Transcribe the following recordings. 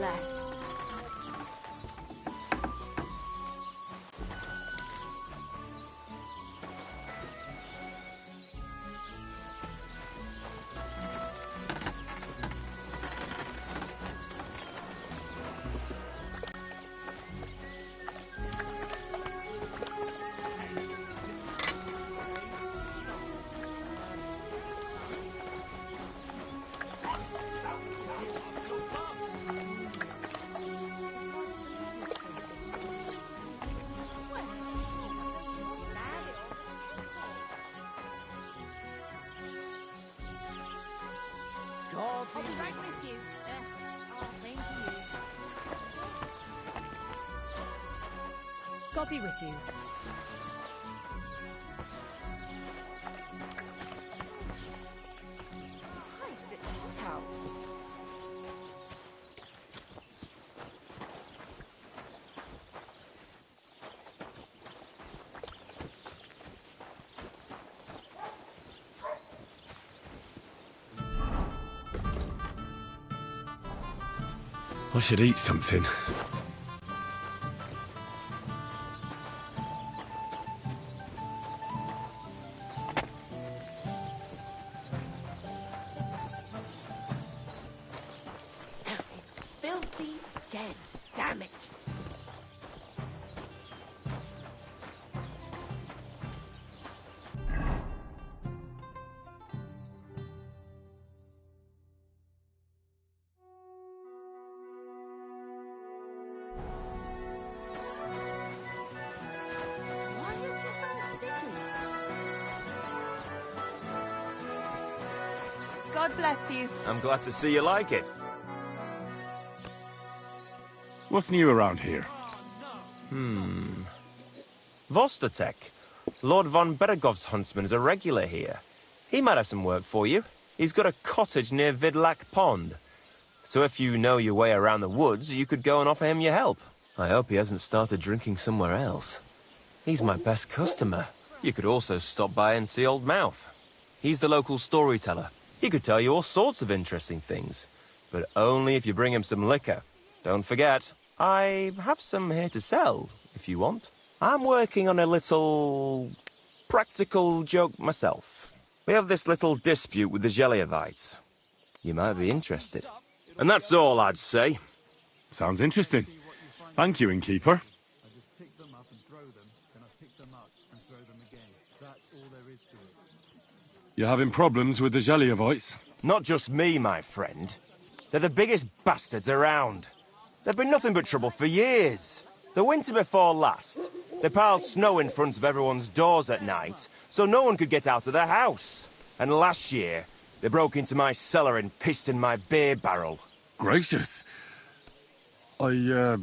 less. I'll be right with you. Same to you. God be with you. Christ, it's hot out. I should eat something. It's filthy again. Damn it. Why is this all sticky? God bless you. I'm glad to see you like it. What's new around here? Vostatek. Lord von Beregov's huntsman is a regular here. He might have some work for you. He's got a cottage near Vidlak Pond. So if you know your way around the woods, you could go and offer him your help. I hope he hasn't started drinking somewhere else. He's my best customer. You could also stop by and see Old Mouth. He's the local storyteller. He could tell you all sorts of interesting things. But only if you bring him some liquor. Don't forget, I have some here to sell, if you want. I'm working on a little practical joke myself. We have this little dispute with the Zhelyevites. You might be interested. And that's all I'd say. Sounds interesting. Thank you, innkeeper. I just pick them up and throw them, then I pick them up and throw them again. That's all there is to it. You're having problems with the Zhelyevites? Not just me, my friend. They're the biggest bastards around. They've been nothing but trouble for years. The winter before last, they piled snow in front of everyone's doors at night, so no one could get out of their house. And last year, they broke into my cellar and pissed in my beer barrel. Gracious. I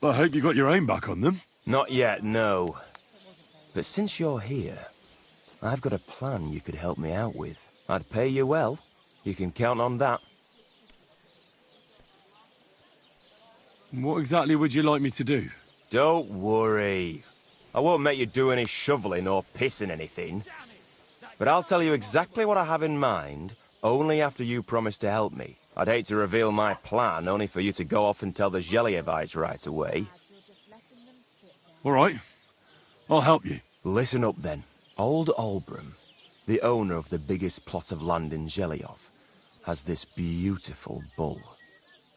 hope you got your aim back on them. Not yet, no. But since you're here, I've got a plan you could help me out with. I'd pay you well. You can count on that. What exactly would you like me to do? Don't worry. I won't make you do any shoveling or pissing anything. But I'll tell you exactly what I have in mind, only after you promise to help me. I'd hate to reveal my plan, only for you to go off and tell the Zhelyevites right away. All right. I'll help you. Listen up then. Old Olbram, the owner of the biggest plot of land in Zhelyov, has this beautiful bull.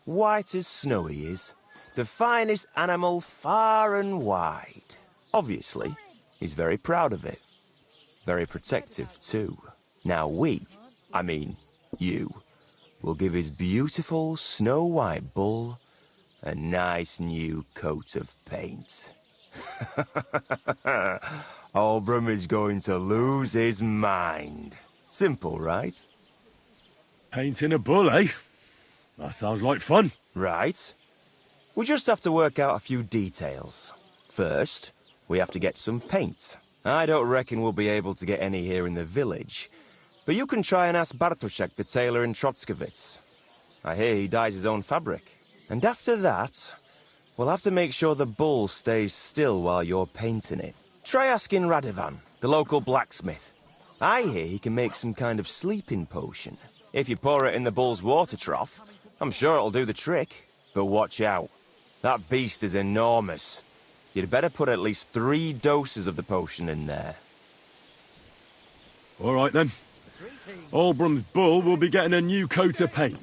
White as snow he is. The finest animal far and wide. Obviously, he's very proud of it. Very protective, too. Now you, will give his beautiful snow-white bull a nice new coat of paint. Olbram is going to lose his mind. Simple, right? Painting a bull, eh? That sounds like fun. Right. We just have to work out a few details. First, we have to get some paint. I don't reckon we'll be able to get any here in the village, but you can try and ask Bartoszek, the tailor in Trotskovitz. I hear he dyes his own fabric. And after that, we'll have to make sure the bull stays still while you're painting it. Try asking Radovan, the local blacksmith. I hear he can make some kind of sleeping potion. If you pour it in the bull's water trough, I'm sure it'll do the trick. But watch out. That beast is enormous. You'd better put at least 3 doses of the potion in there. All right, then. Olbram's bull will be getting a new coat of paint.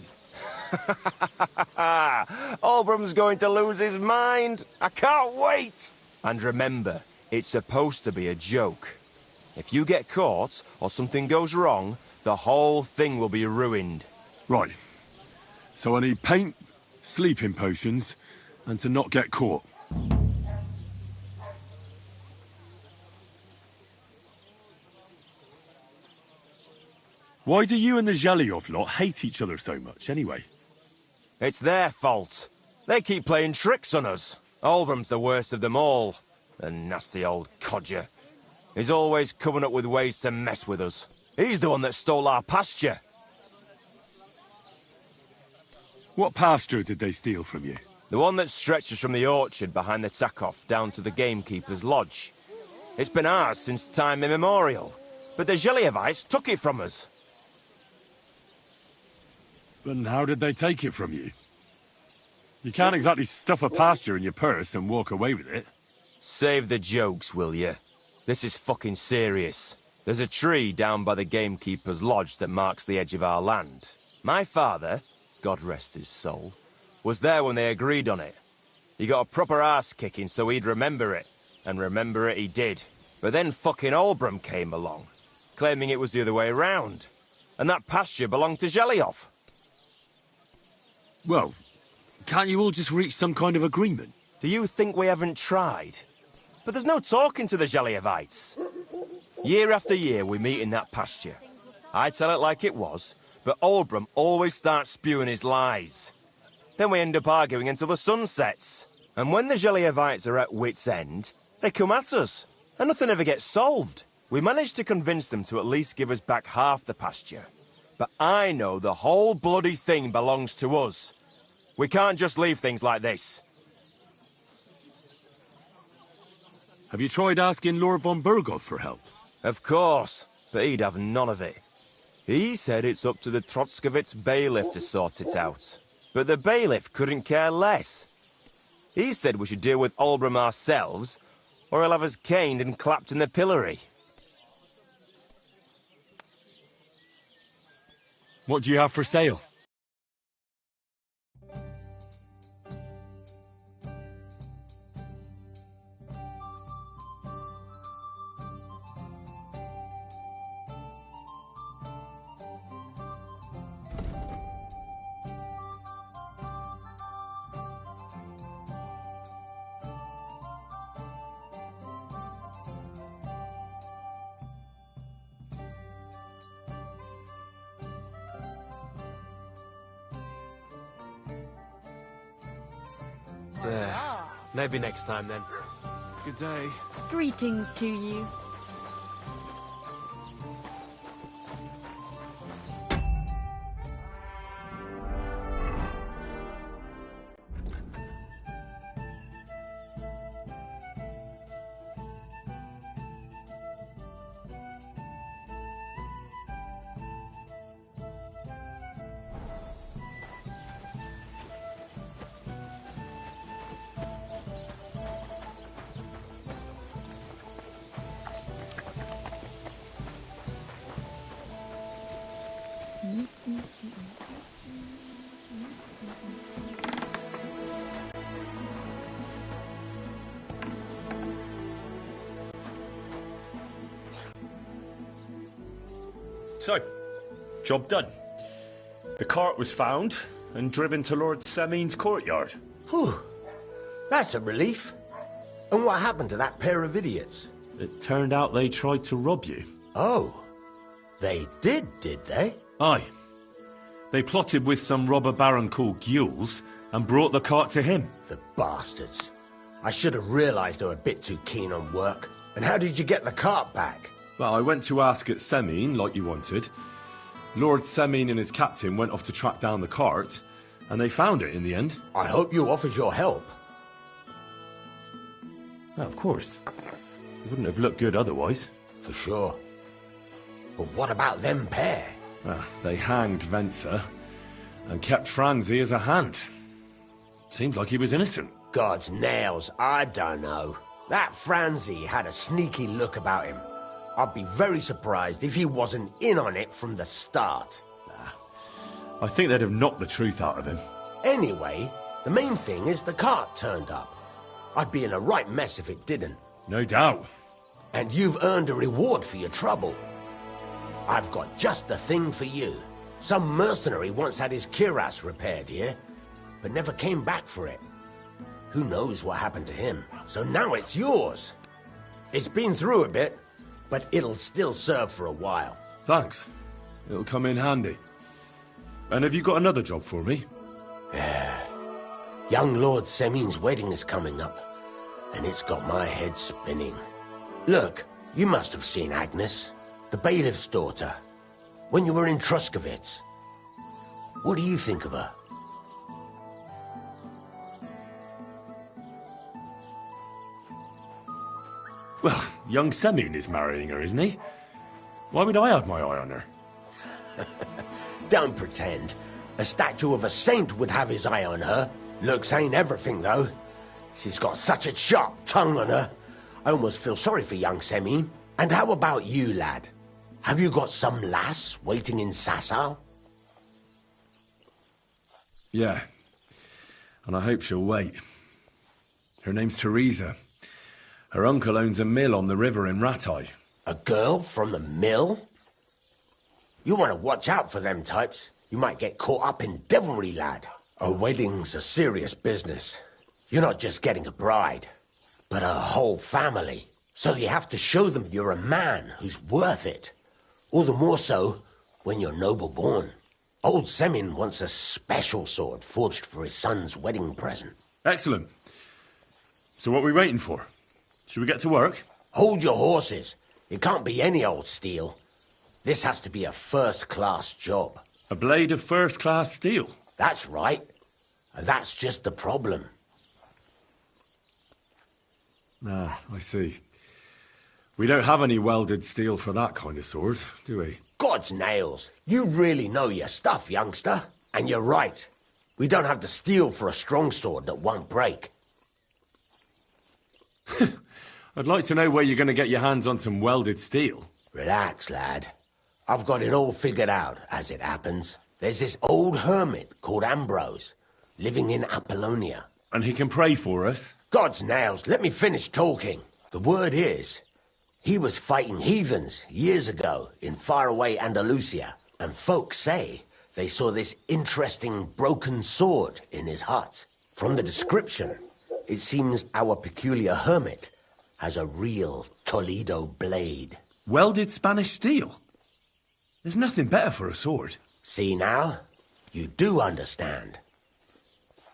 Olbram's going to lose his mind. I can't wait. And remember, it's supposed to be a joke. If you get caught or something goes wrong, the whole thing will be ruined. Right. So I need paint, sleeping potions, and to not get caught. Why do you and the Zhelyov lot hate each other so much, anyway? It's their fault. They keep playing tricks on us. Olbram's the worst of them all. The nasty old codger. He's always coming up with ways to mess with us. He's the one that stole our pasture. What pasture did they steal from you? The one that stretches from the orchard behind the Takov down to the gamekeeper's lodge. It's been ours since time immemorial, but the Zhelyevites took it from us. And how did they take it from you? You can't exactly stuff a pasture in your purse and walk away with it. Save the jokes, will you? This is fucking serious. There's a tree down by the gamekeeper's lodge that marks the edge of our land. My father, God rest his soul, was there when they agreed on it. He got a proper arse-kicking so he'd remember it. And remember it he did. But then fucking Olbram came along, claiming it was the other way around. And that pasture belonged to Zhelyov. Well, can't you all just reach some kind of agreement? Do you think we haven't tried? But there's no talking to the Zhelyevites. Year after year we meet in that pasture. I tell it like it was, but Olbram always starts spewing his lies. Then we end up arguing until the sun sets. And when the Zhelyevites are at wit's end, they come at us. And nothing ever gets solved. We managed to convince them to at least give us back half the pasture. But I know the whole bloody thing belongs to us. We can't just leave things like this. Have you tried asking Lord von Burgov for help? Of course, but he'd have none of it. He said it's up to the Trotskovitz bailiff to sort it out. But the bailiff couldn't care less. He said we should deal with Olbram ourselves, or he'll have us caned and clapped in the pillory. What do you have for sale? Maybe next time then. Good day. Greetings to you. So, job done. The cart was found and driven to Lord Semin's courtyard. Whew. That's a relief. And what happened to that pair of idiots? It turned out they tried to rob you. Oh. They did they? Aye. They plotted with some robber baron called Gules and brought the cart to him. The bastards. I should have realised they were a bit too keen on work. And how did you get the cart back? Well, I went to ask at Semin, like you wanted. Lord Semin and his captain went off to track down the cart, and they found it in the end. I hope you offered your help. Well, of course. It wouldn't have looked good otherwise. For sure. But what about them pair? Well, they hanged Venser and kept Franzi as a hand. Seems like he was innocent. God's nails, I don't know. That Franzi had a sneaky look about him. I'd be very surprised if he wasn't in on it from the start. I think they'd have knocked the truth out of him. Anyway, the main thing is the cart turned up. I'd be in a right mess if it didn't. No doubt. And you've earned a reward for your trouble. I've got just the thing for you. Some mercenary once had his cuirass repaired here, but never came back for it. Who knows what happened to him? So now it's yours. It's been through a bit, but it'll still serve for a while. Thanks. It'll come in handy. And have you got another job for me? Young Lord Semin's wedding is coming up, and it's got my head spinning. Look, you must have seen Agnes, the bailiff's daughter, when you were in Truskovitz. What do you think of her? Well, young Semin is marrying her, isn't he? Why would I have my eye on her? Don't pretend. A statue of a saint would have his eye on her. Looks ain't everything, though. She's got such a sharp tongue on her. I almost feel sorry for young Semin. And how about you, lad? Have you got some lass waiting in Sasau? Yeah. And I hope she'll wait. Her name's Teresa. Her uncle owns a mill on the river in Ratai. A girl from the mill? You want to watch out for them types. You might get caught up in devilry, lad. A wedding's a serious business. You're not just getting a bride, but a whole family. So you have to show them you're a man who's worth it. All the more so when you're noble-born. Old Semin wants a special sword forged for his son's wedding present. Excellent. So what are we waiting for? Should we get to work? Hold your horses. It can't be any old steel. This has to be a first-class job. A blade of first-class steel? That's right. And that's just the problem. Ah, I see. We don't have any welded steel for that kind of sword, do we? God's nails. You really know your stuff, youngster. And you're right. We don't have the steel for a strong sword that won't break. I'd like to know where you're going to get your hands on some welded steel. Relax, lad. I've got it all figured out, as it happens. There's this old hermit called Ambrose, living in Apollonia. And he can pray for us? God's nails, let me finish talking. The word is, he was fighting heathens years ago in faraway Andalusia, and folks say they saw this interesting broken sword in his hut. From the description, it seems our peculiar hermit has a real Toledo blade. Welded Spanish steel? There's nothing better for a sword. See now? You do understand.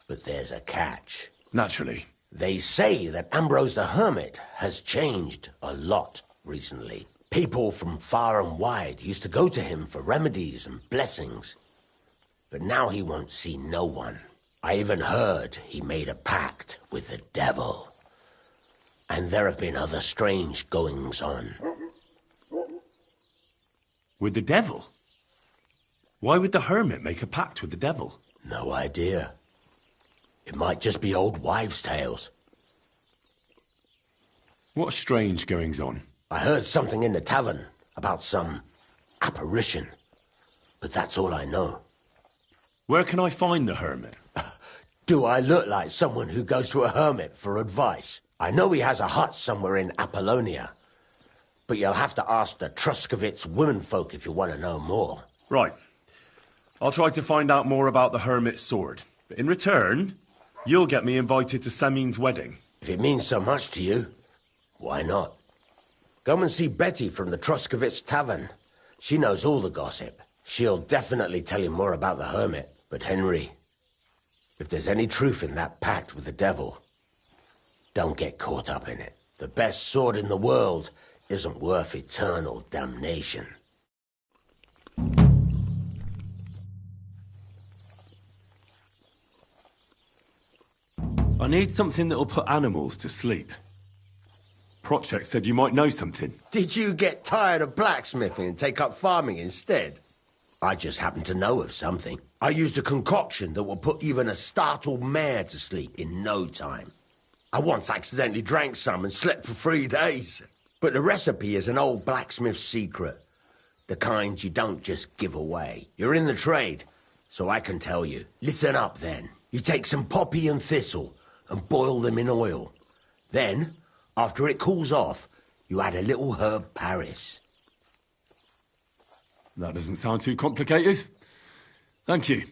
But there's a catch. Naturally. They say that Ambrose the Hermit has changed a lot recently. People from far and wide used to go to him for remedies and blessings. But now he won't see no one. I even heard he made a pact with the devil. And there have been other strange goings-on. With the devil? Why would the hermit make a pact with the devil? No idea. It might just be old wives' tales. What strange goings-on? I heard something in the tavern about some apparition. But that's all I know. Where can I find the hermit? Do I look like someone who goes to a hermit for advice? I know he has a hut somewhere in Apollonia. But you'll have to ask the Truskovitz womenfolk if you want to know more. Right. I'll try to find out more about the hermit's sword. But in return, you'll get me invited to Semin's wedding. If it means so much to you, why not? Come and see Betty from the Truskovitz tavern. She knows all the gossip. She'll definitely tell you more about the hermit. But Henry, if there's any truth in that pact with the devil, don't get caught up in it. The best sword in the world isn't worth eternal damnation. I need something that'll put animals to sleep. Prochek said you might know something. Did you get tired of blacksmithing and take up farming instead? I just happen to know of something. I used a concoction that will put even a startled mare to sleep in no time. I once accidentally drank some and slept for 3 days. But the recipe is an old blacksmith's secret. The kind you don't just give away. You're in the trade, so I can tell you. Listen up then. You take some poppy and thistle and boil them in oil. Then, after it cools off, you add a little herb Paris. That doesn't sound too complicated. Thank you.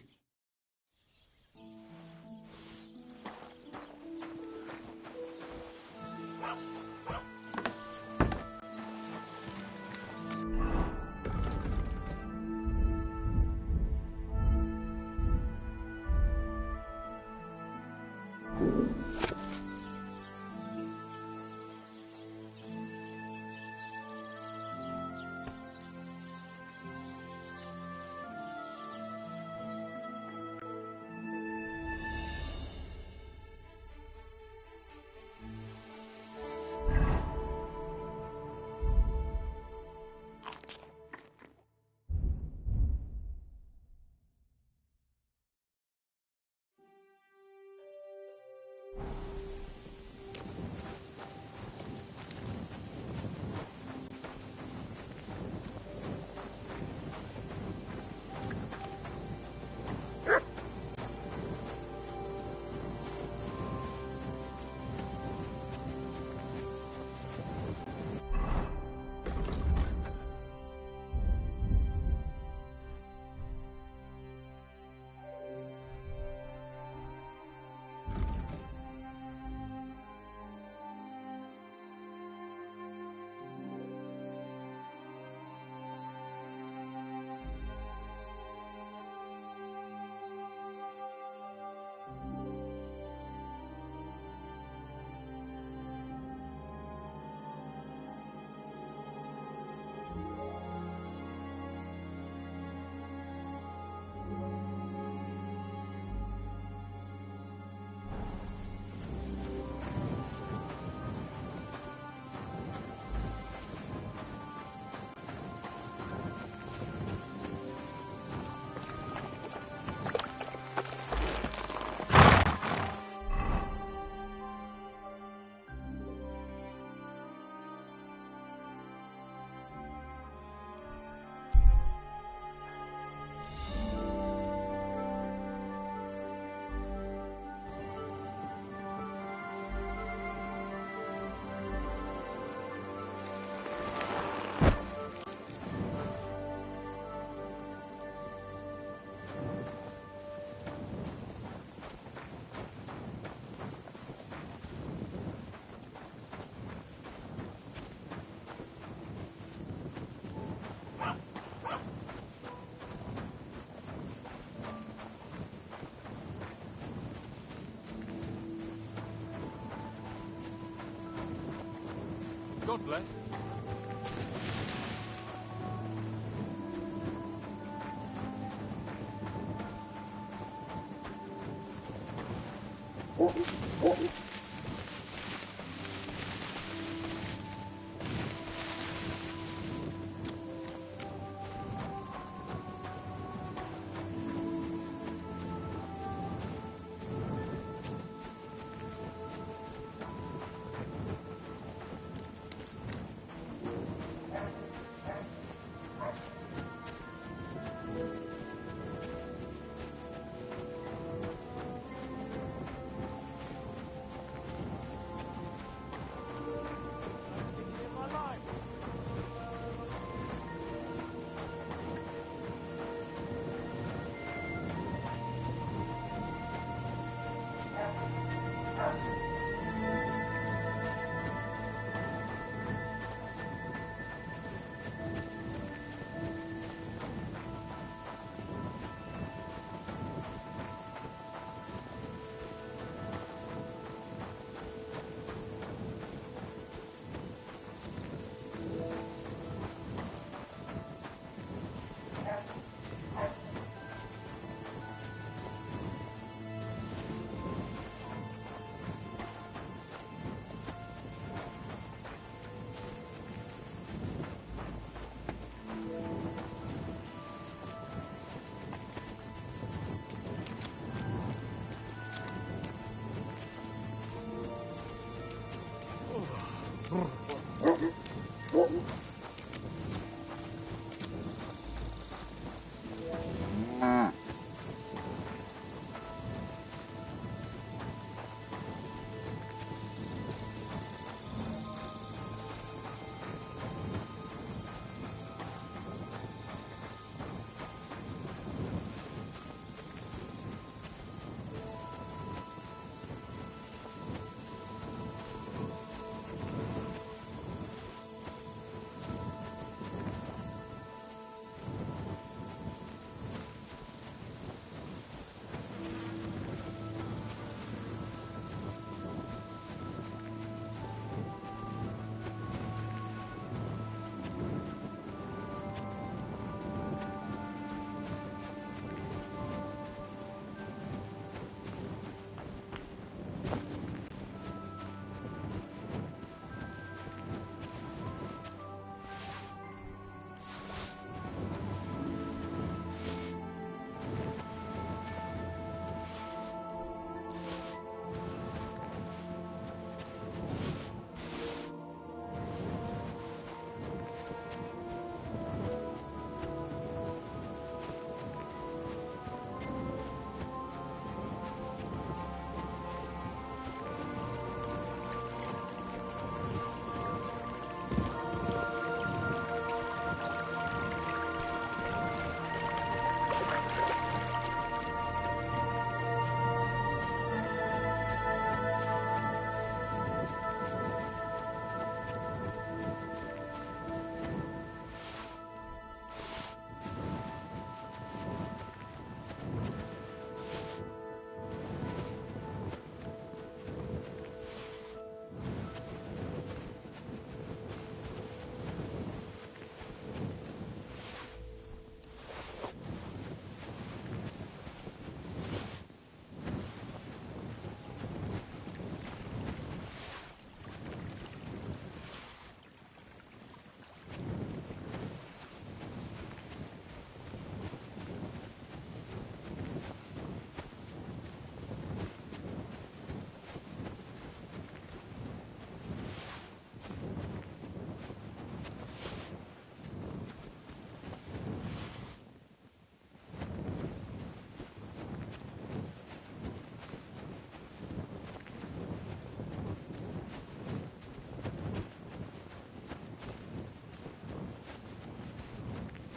God bless.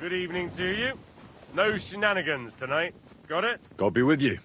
Good evening to you. No shenanigans tonight. Got it? God be with you.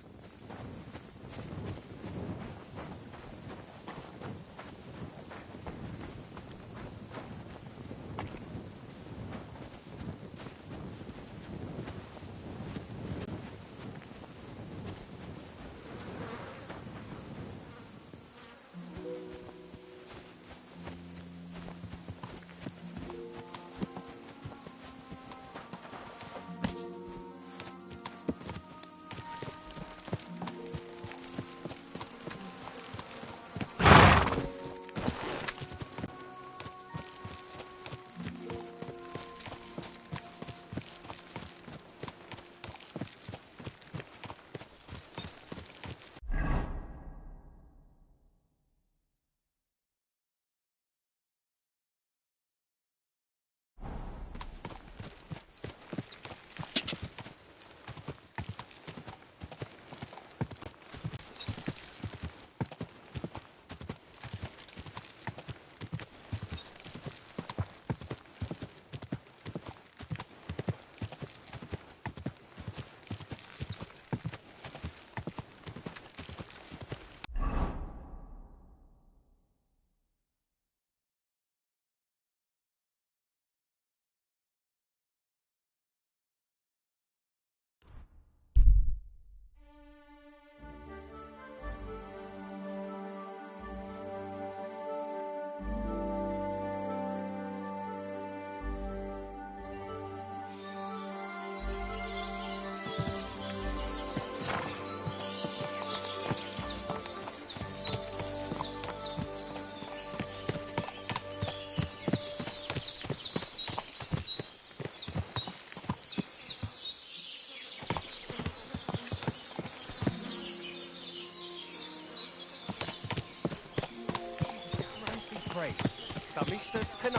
Christ be praised.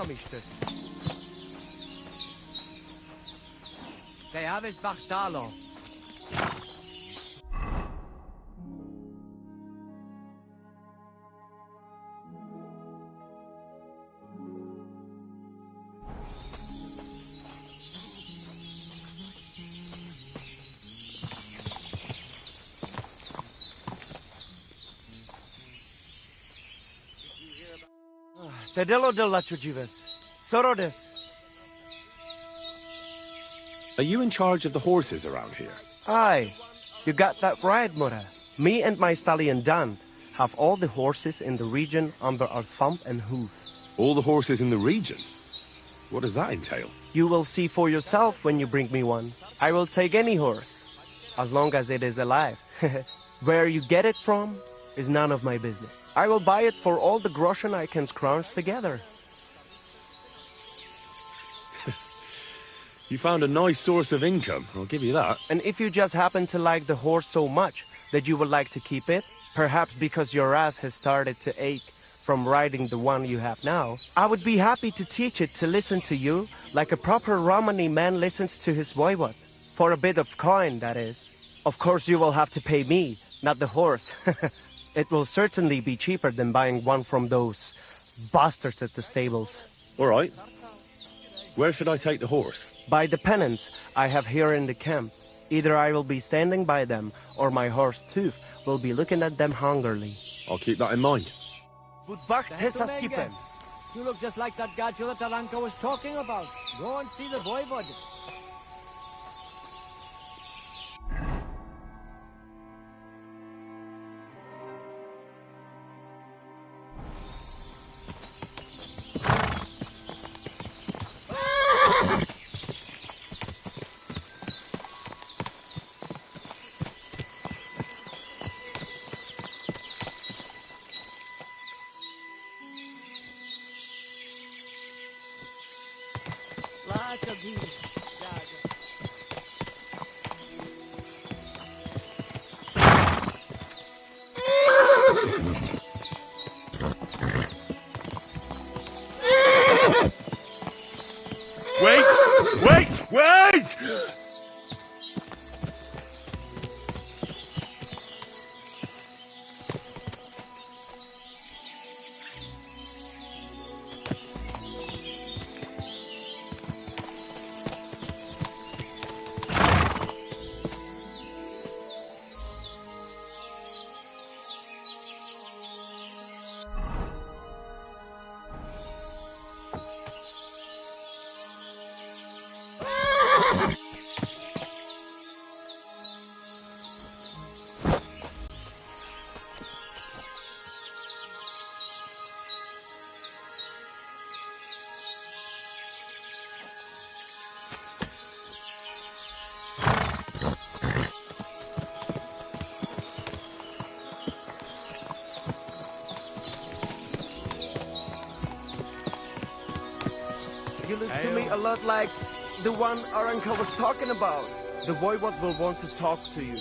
duymamıştır. They have his Bartalo. Tedelo de la Chujives. Sorodes. Are you in charge of the horses around here? Aye, you got that right, Mura. Me and my stallion Dan have all the horses in the region under our thumb and hoof. All the horses in the region? What does that entail? You will see for yourself when you bring me one. I will take any horse, as long as it is alive. Where you get it from is none of my business. I will buy it for all the groschen I can scrounge together. You found a nice source of income, I'll give you that. And if you just happen to like the horse so much that you would like to keep it, perhaps because your ass has started to ache from riding the one you have now, I would be happy to teach it to listen to you like a proper Romani man listens to his voivod. For a bit of coin, that is. Of course you will have to pay me, not the horse. It will certainly be cheaper than buying one from those bastards at the stables. All right. Where should I take the horse? By the pennants I have here in the camp. Either I will be standing by them, or my horse Tooth will be looking at them hungrily. I'll keep that in mind. You look just like that gadget that Taranka was talking about. Go and see the voivod. Wait! Wait! Wait! You look to me a lot like the one Aranka was talking about. The voivod will want to talk to you.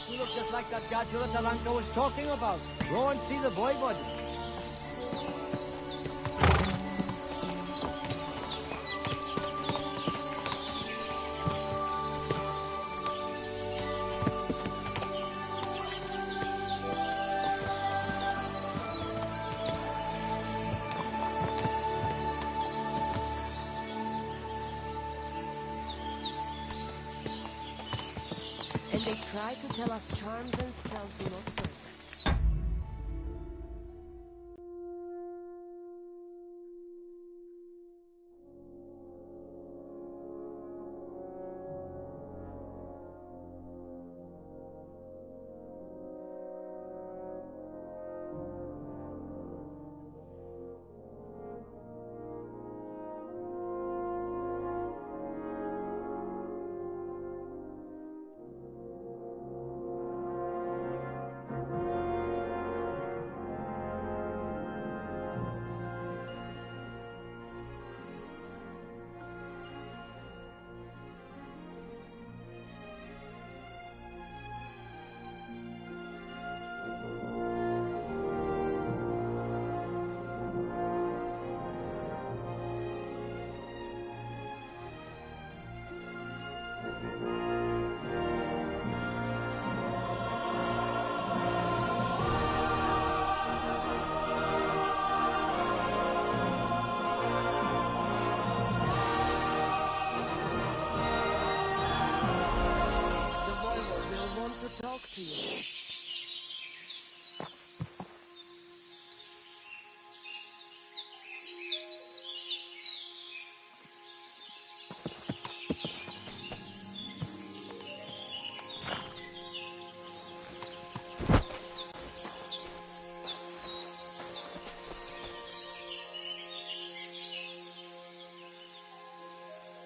You look just like that gadget that Taranka was talking about. Go and see the voivod. And they try to tell us charms and spells do not work.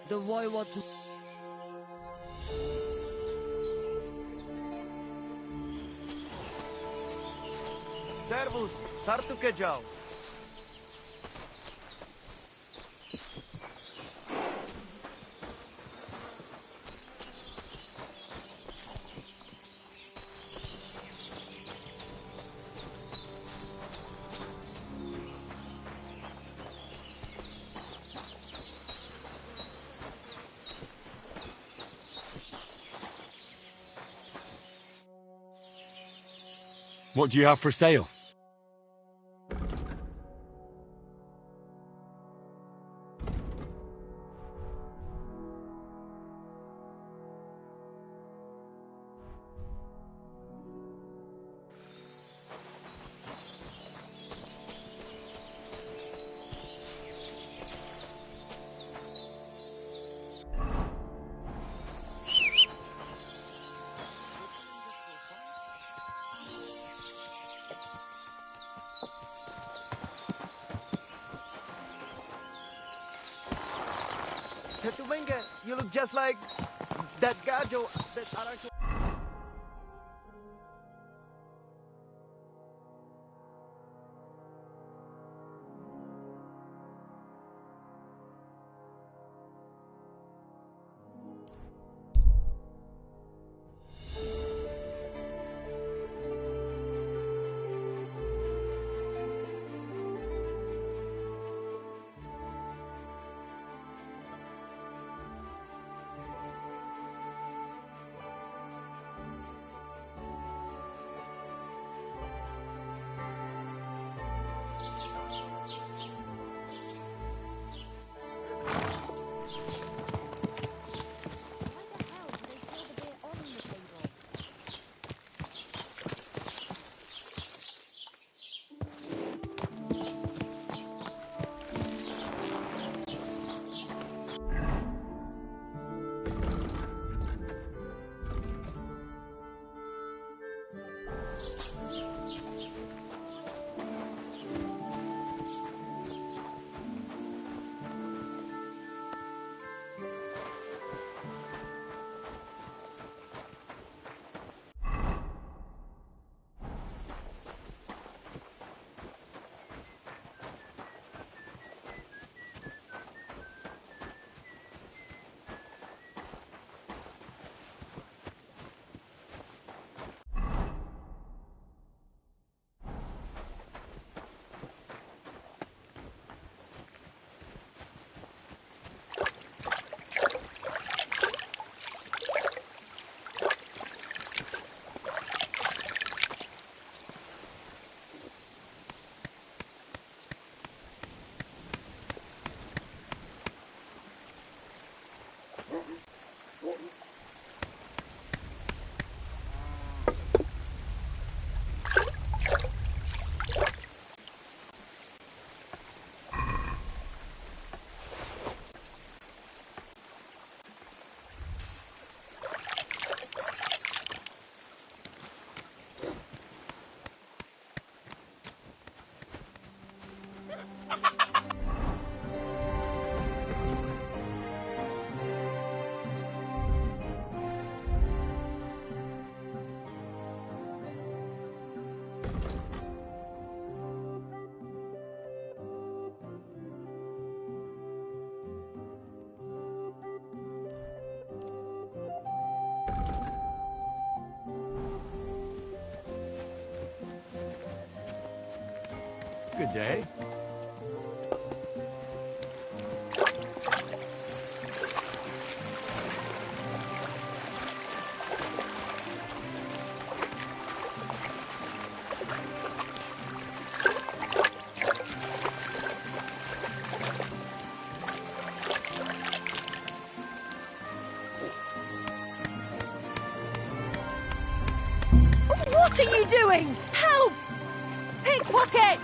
The voivode's... Servus, sartuke jau. What do you have for sale? Tetumenga, you look just like that gajo that Arancho... Good day. What are you doing? Help! Pickpocket!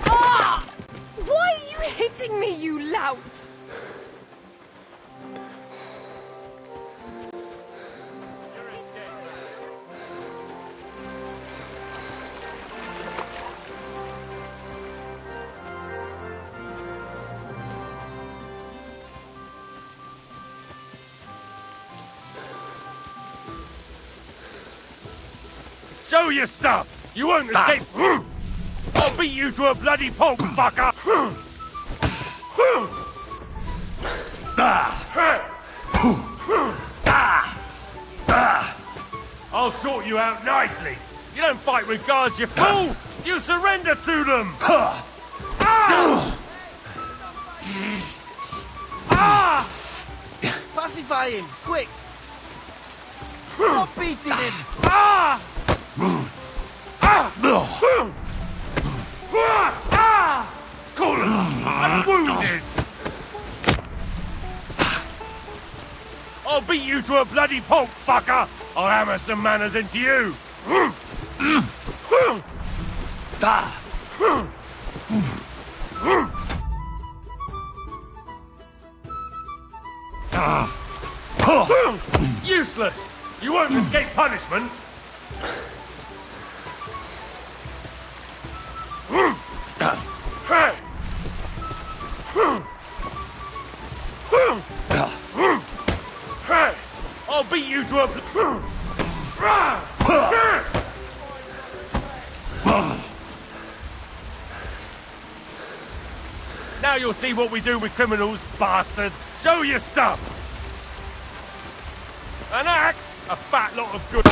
Ah! Why are you hitting me, you lout? Show your stuff! You won't escape! I'll beat you to a bloody pulp, fucker! I'll sort you out nicely. You don't fight with guards, you fool! You surrender to them! Pacify him, quick! Stop beating him! I'm wounded! I'll beat you to a bloody pulp, fucker! I'll hammer some manners into you! Useless! You won't escape punishment! I'll beat you to a... Now you'll see what we do with criminals, bastard! Show your stuff! An axe? A fat lot of good...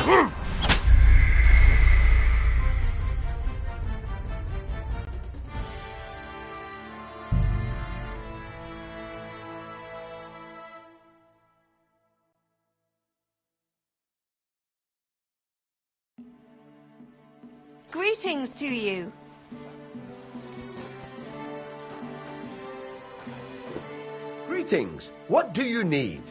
Greetings to you. Greetings. What do you need?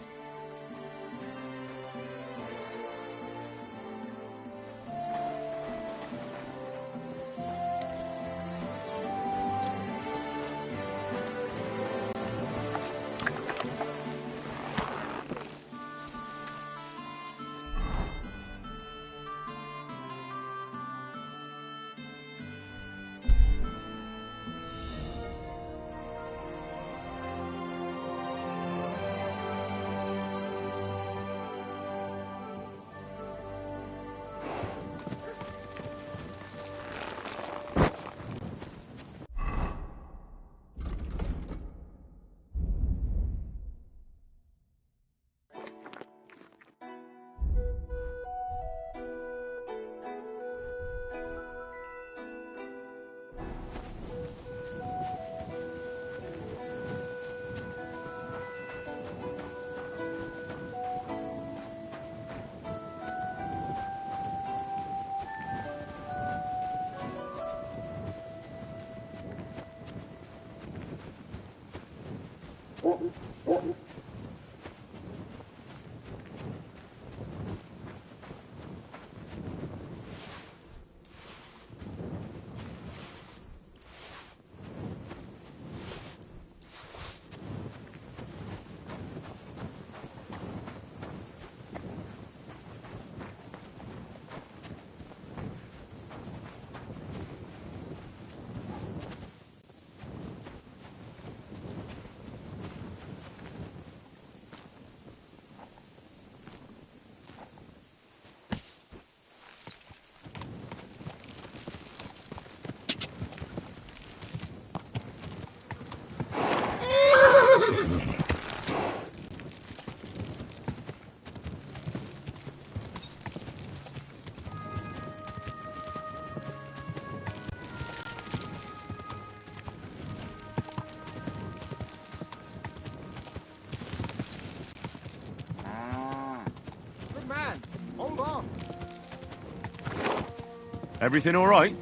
Everything all right?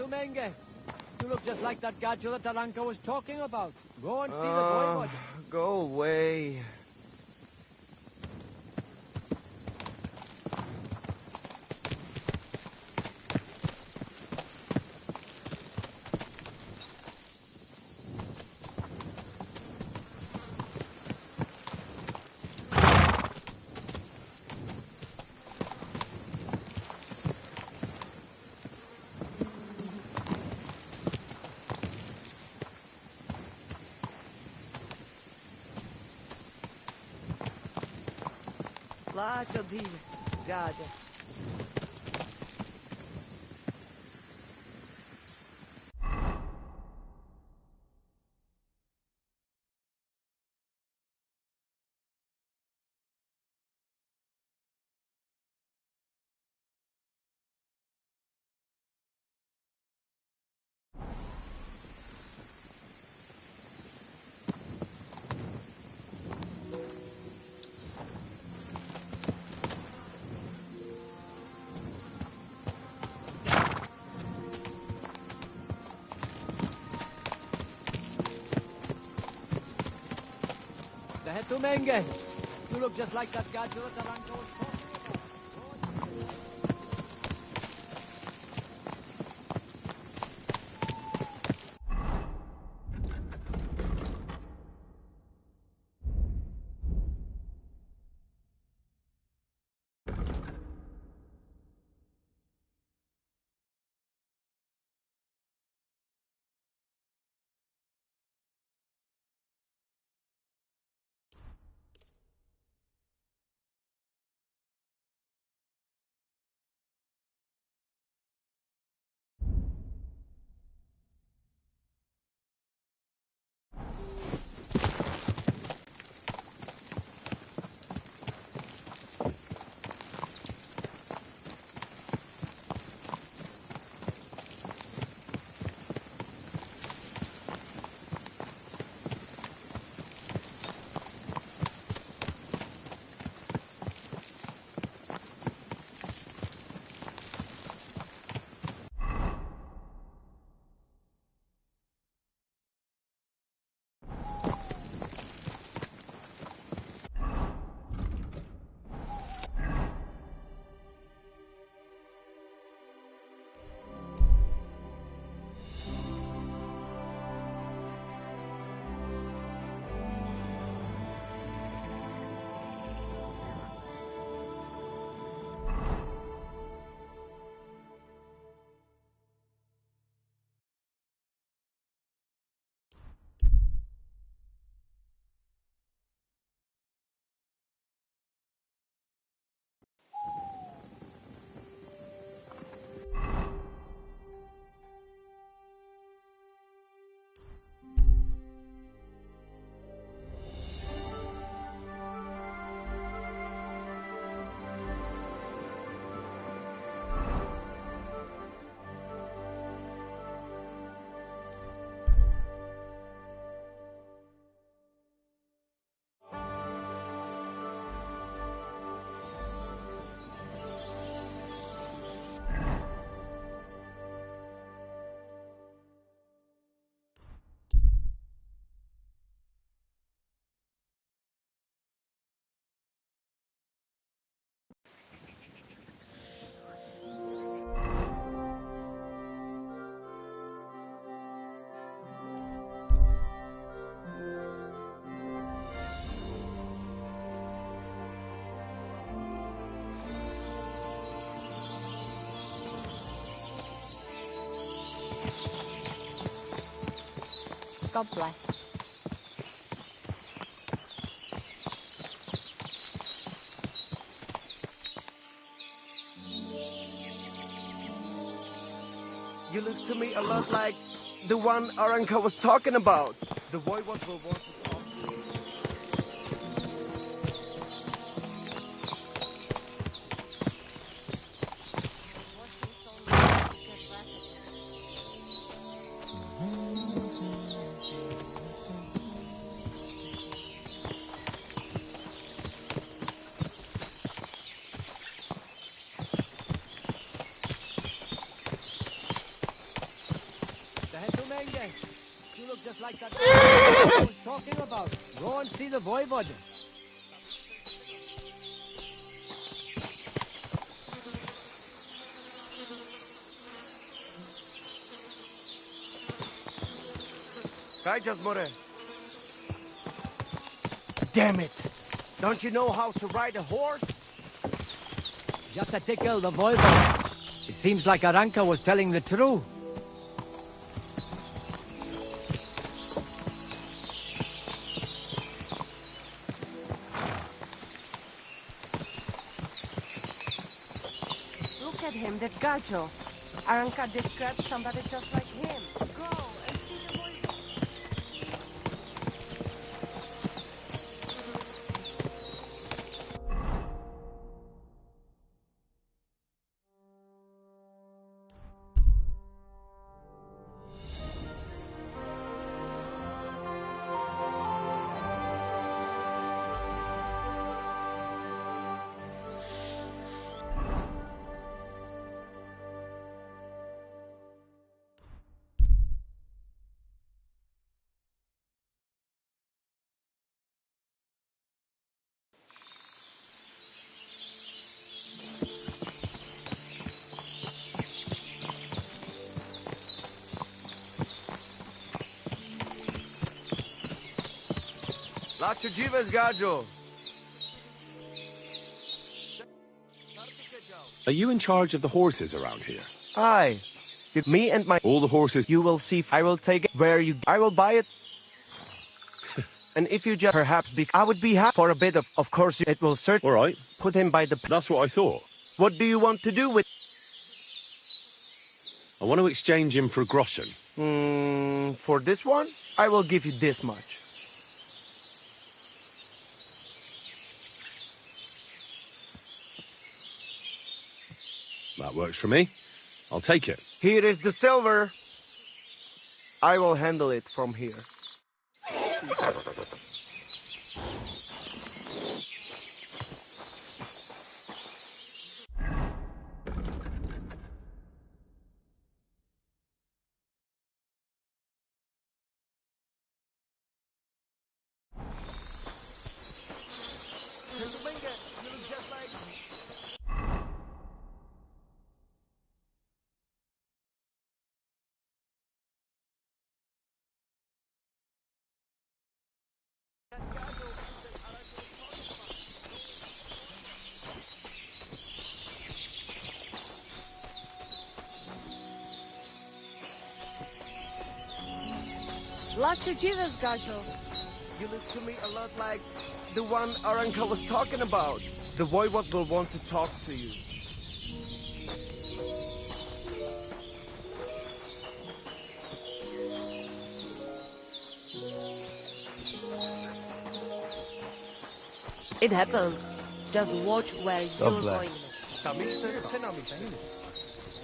Menge. You look just like that gadget that Taranka was talking about. Go and see the voivod. Go away. Laat die gade. Menge. You look just like that gadget that Taranka was talking God bless. You look to me a lot like the one Aranka was talking about. The voivods will want to talk to you. Menge. You look just like that I was talking about. Go and see the voivode. Kajjas, more. Damn it! Don't you know how to ride a horse? You have to tickle the voivode. It seems like Aranka was telling the truth. Look at him, that Gajo. Aranka described somebody just like him. Go and see the voivode. Lacho Jivas, Gajo. Are you in charge of the horses around here? Aye. If me and my... All the horses? You will see. I will take it where you... I will buy it. And if you just perhaps be... I would be happy for a bit of... Of course, it will certainly... All right. Put him by the... That's what I thought. What do you want to do with... I want to exchange him for groschen. For this one, I will give you this much. That works for me. I'll take it. Here is the silver. I will handle it from here. Lacho Jivas, Gajo. You look to me a lot like the one Aranka was talking about. The voivode will want to talk to you. It happens. Just watch where you're going.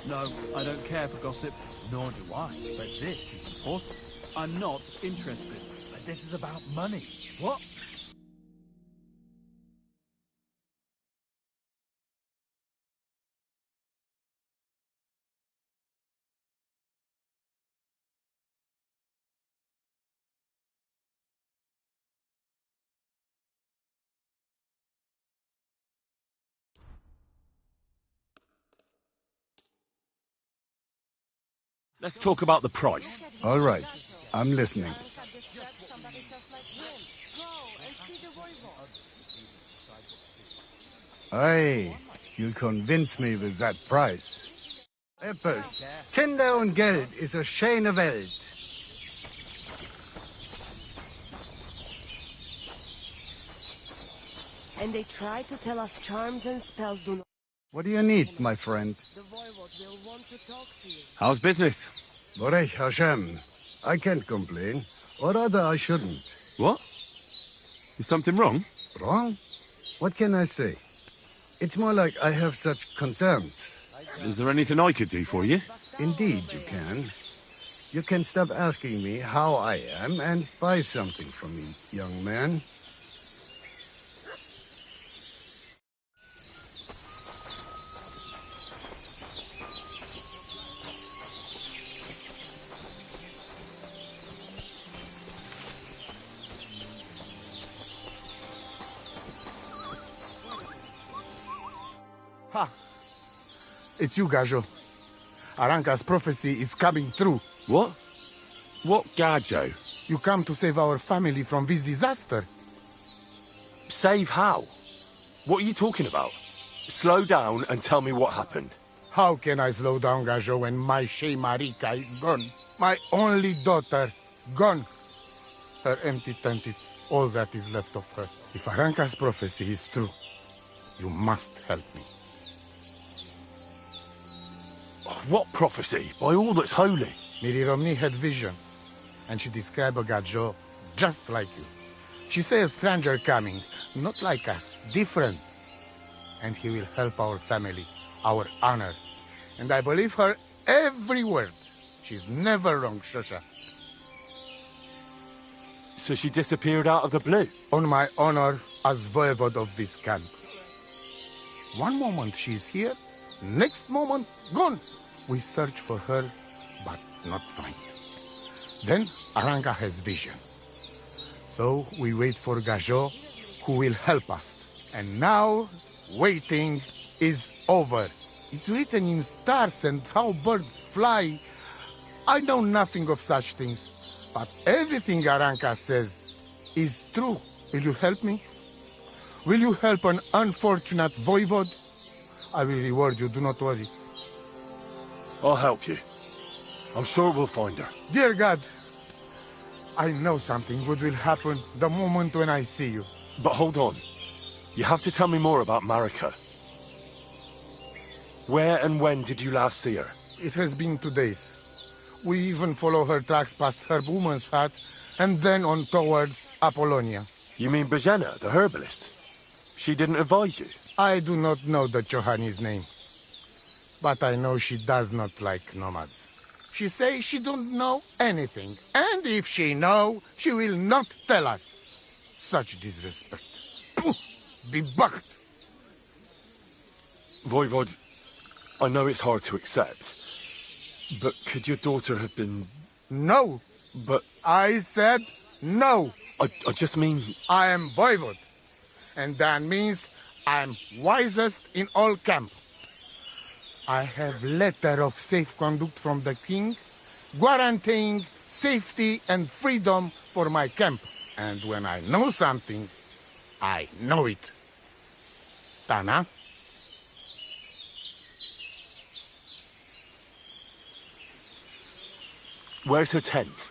No, I don't care for gossip, nor do I. But this is important. I'm not interested. But this is about money. What? Let's talk about the price. All right. I'm listening. Aye, you'll convince me with that price. Etwas. Kinder und Geld ist a schöne Welt. And they try to tell us charms and spells do not... What do you need, my friend? The voivode will want to talk to you. How's business? Borech Hashem. I can't complain. Or rather, I shouldn't. What? Is something wrong? Wrong? What can I say? It's more like I have such concerns. Is there anything I could do for you? Indeed, you can. You can stop asking me how I am and buy something from me, young man. Ha! It's you, Gajo. Aranka's prophecy is coming true. What? What Gajo? You come to save our family from this disaster. Save how? What are you talking about? Slow down and tell me what happened. How can I slow down, Gajo, when my Shea Marika is gone? My only daughter, gone. Her empty tent is all that is left of her. If Aranka's prophecy is true, you must help me. What prophecy? By all that's holy. Miri Romney had vision, and she described a Gajo just like you. She says a stranger coming, not like us, different. And he will help our family, our honor. And I believe her every word. She's never wrong, Shosha. So she disappeared out of the blue? On my honor as voivode of this camp. One moment she's here, next moment gone. We search for her, but not find. Then Aranka has vision. So we wait for Gajo, who will help us. And now, waiting is over. It's written in stars and how birds fly. I know nothing of such things, but everything Aranka says is true. Will you help me? Will you help an unfortunate voivode? I will reward you, do not worry. I'll help you. I'm sure we'll find her. Dear God, I know something good will happen the moment when I see you. But hold on. You have to tell me more about Marika. Where and when did you last see her? It has been 2 days. We even follow her tracks past her woman's hut and then on towards Apollonia. You mean Bajana, the herbalist? She didn't advise you? I do not know the Johani's name. But I know she does not like nomads. She says she don't know anything. And if she know, she will not tell us. Such disrespect. Be bucked. Voivod, I know it's hard to accept, but could your daughter have been... No. But... I said no. I just mean... I am Voivod. And that means I am wisest in all camp. I have letter of safe conduct from the king, guaranteeing safety and freedom for my camp. And when I know something, I know it. Tana? Where's her tent?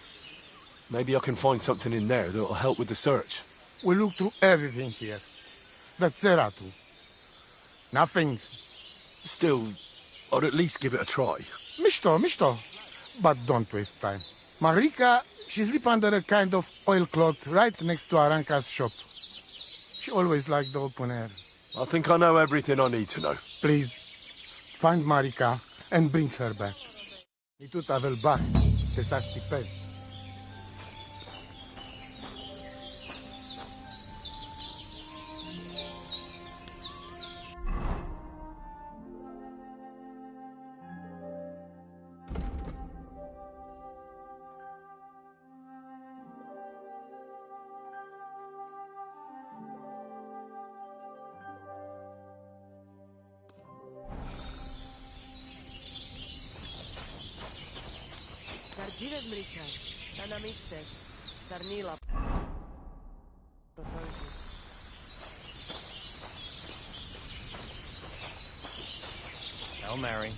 Maybe I can find something in there that'll help with the search. We look through everything here. The Ceratu. Nothing. Still, I'd at least give it a try. Mishto. But don't waste time. Marika, she sleep under a kind of oilcloth right next to Aranka's shop. She always liked the open air. I think I know everything I need to know. Please, find Marika and bring her back. Nitut avel bach, tesastipel. Sargives mričaj, da nam isteš, sarnila. Hail Mary.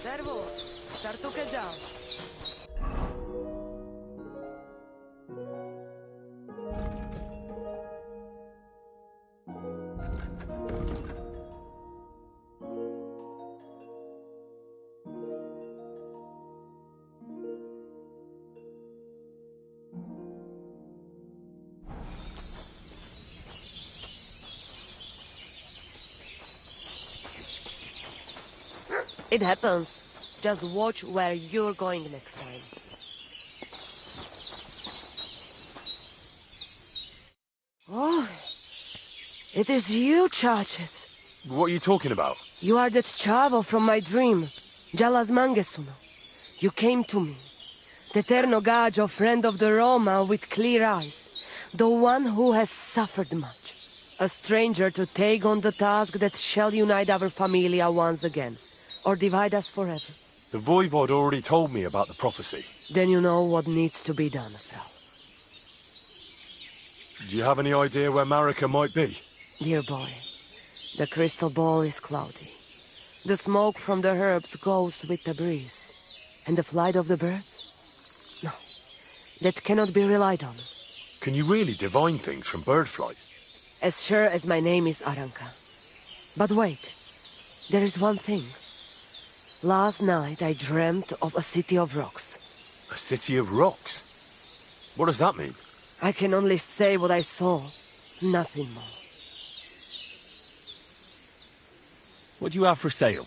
Servus, sartu kezal. It happens. Just watch where you're going next time. Oh, it is you, Charges. What are you talking about? You are that chavo from my dream, Jalas Mangesuno. You came to me, the Eterno Gajo, friend of the Roma with clear eyes, the one who has suffered much. A stranger to take on the task that shall unite our familia once again, or divide us forever. The Voivod already told me about the prophecy. Then you know what needs to be done, Fel. Do you have any idea where Marika might be? Dear boy, the crystal ball is cloudy. The smoke from the herbs goes with the breeze. And the flight of the birds? No, that cannot be relied on. Can you really divine things from bird flight? As sure as my name is Aranka. But wait, there is one thing. Last night I dreamt of a city of rocks. A city of rocks? What does that mean? I can only say what I saw, nothing more. What do you have for sale?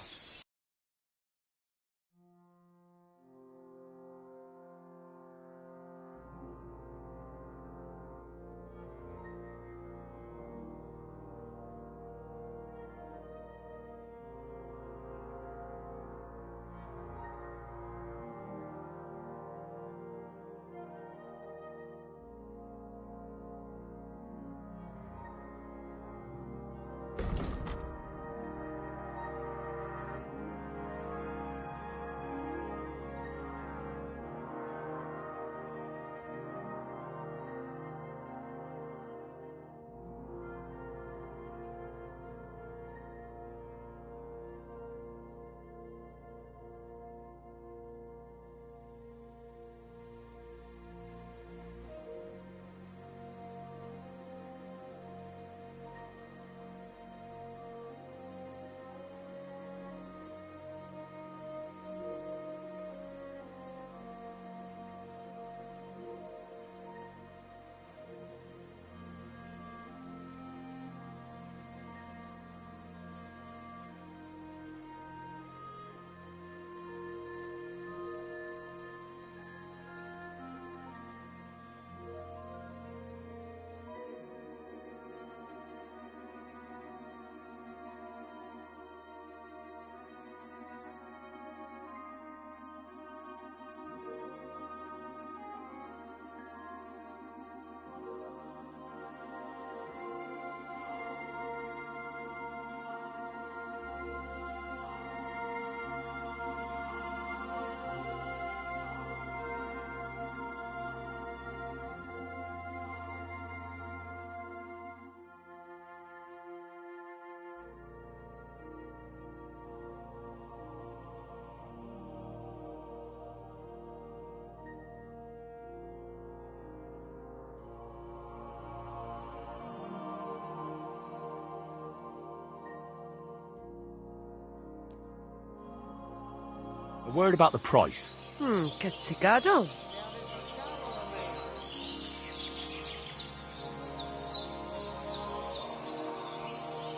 A word about the price. Cazzicaggio?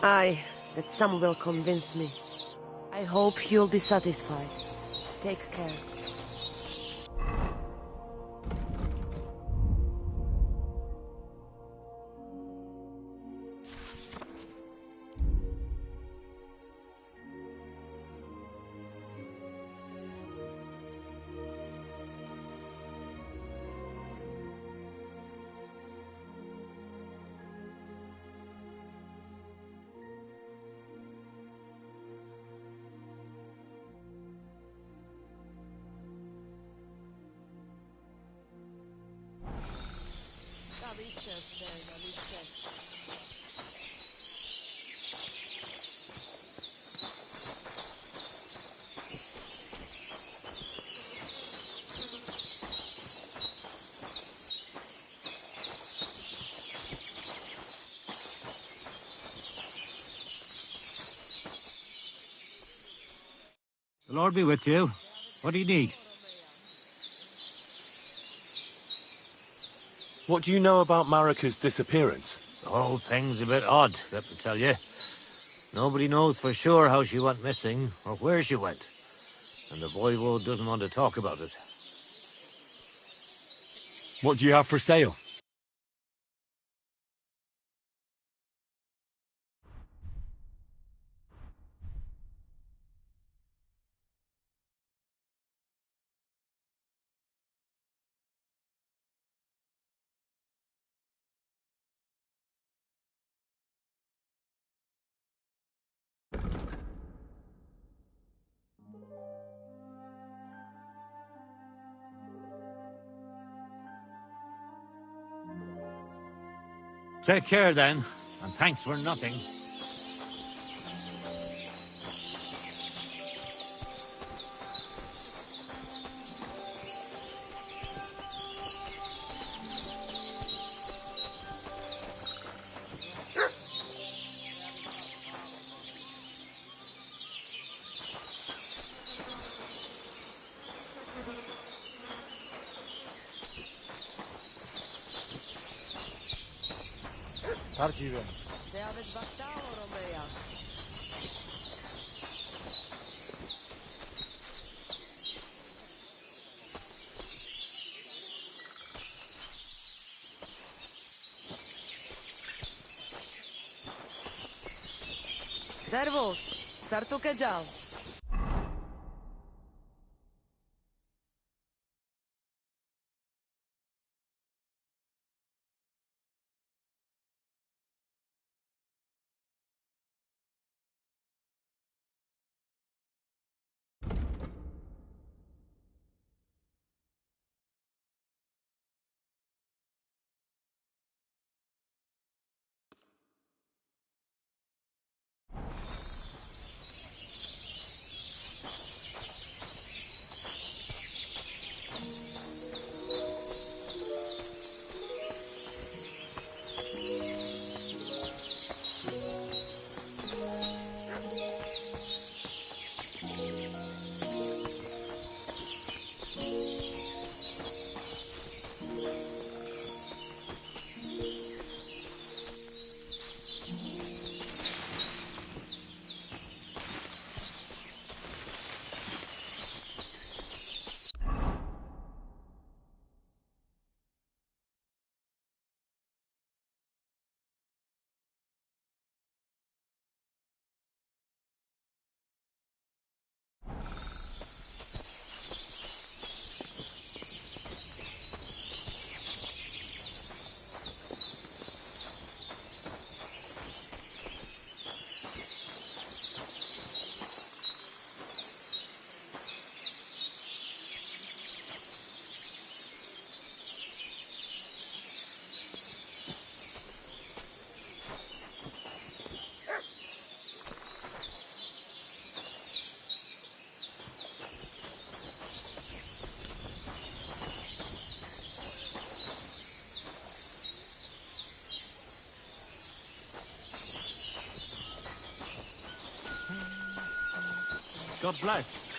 Aye, that some will convince me. I hope you'll be satisfied. Take care. The Lord be with you. What do you need? What do you know about Marika's disappearance? The whole thing's a bit odd, let me tell you. Nobody knows for sure how she went missing or where she went. and the voivode doesn't want to talk about it. What do you have for sale? Take care then, and thanks for nothing. Argive. Servus, sartuke džal. God bless.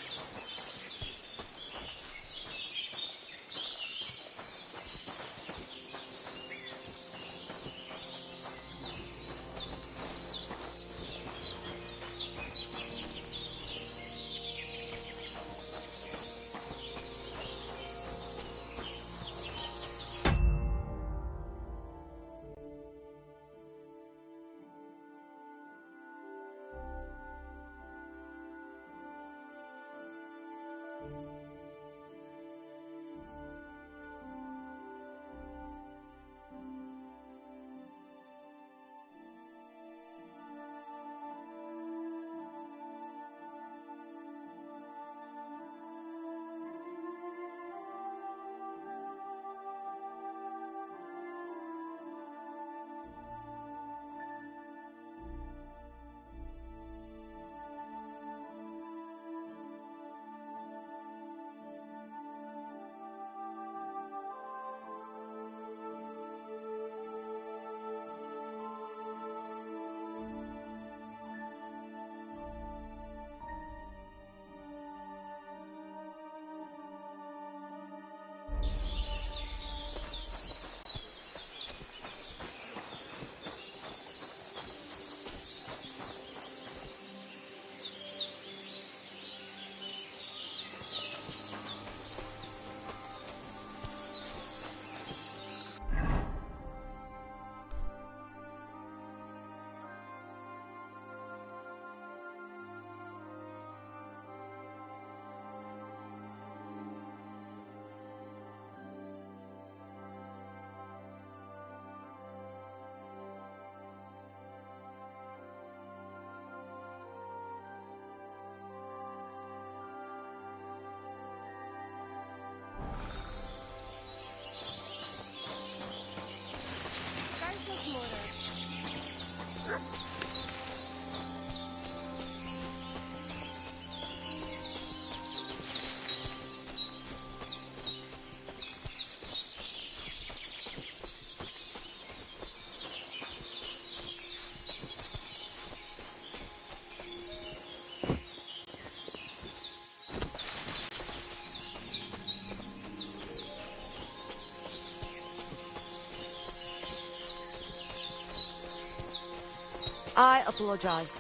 I apologize.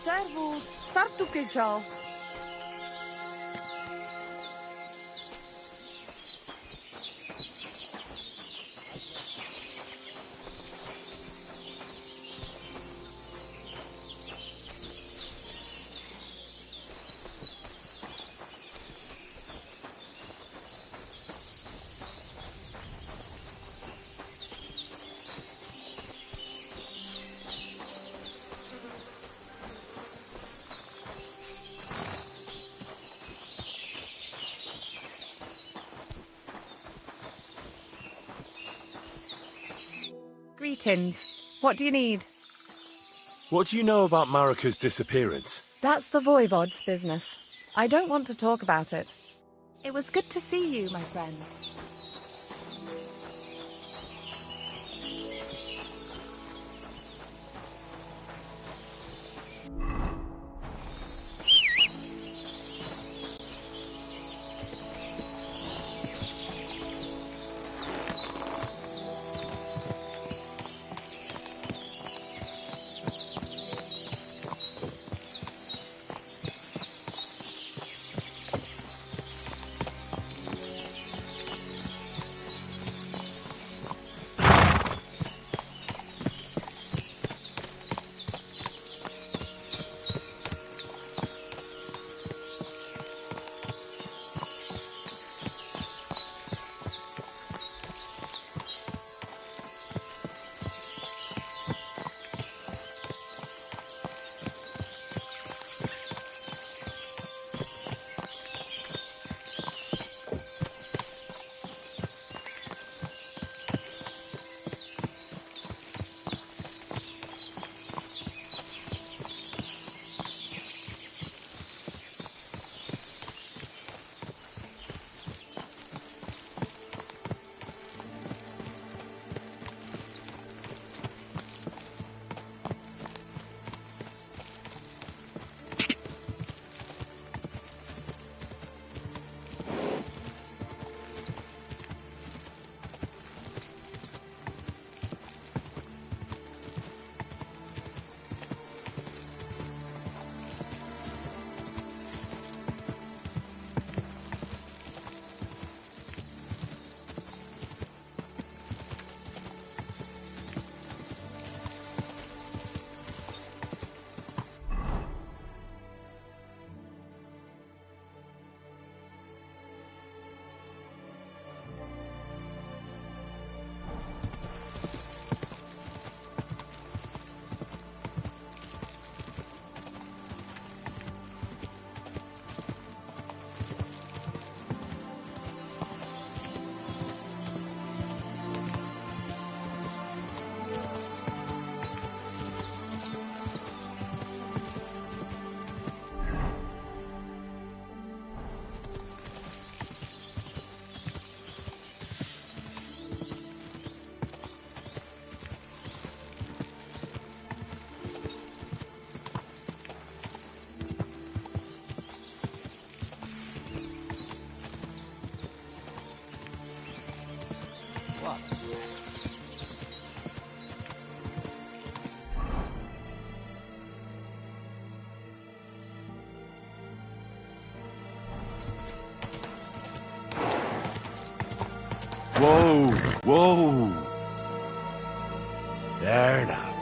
Servus, sartuke ciao. Greetings. What do you need? What do you know about Marika's disappearance? That's the Voivod's business. I don't want to talk about it. It was good to see you, my friend. Whoa, whoa. There now.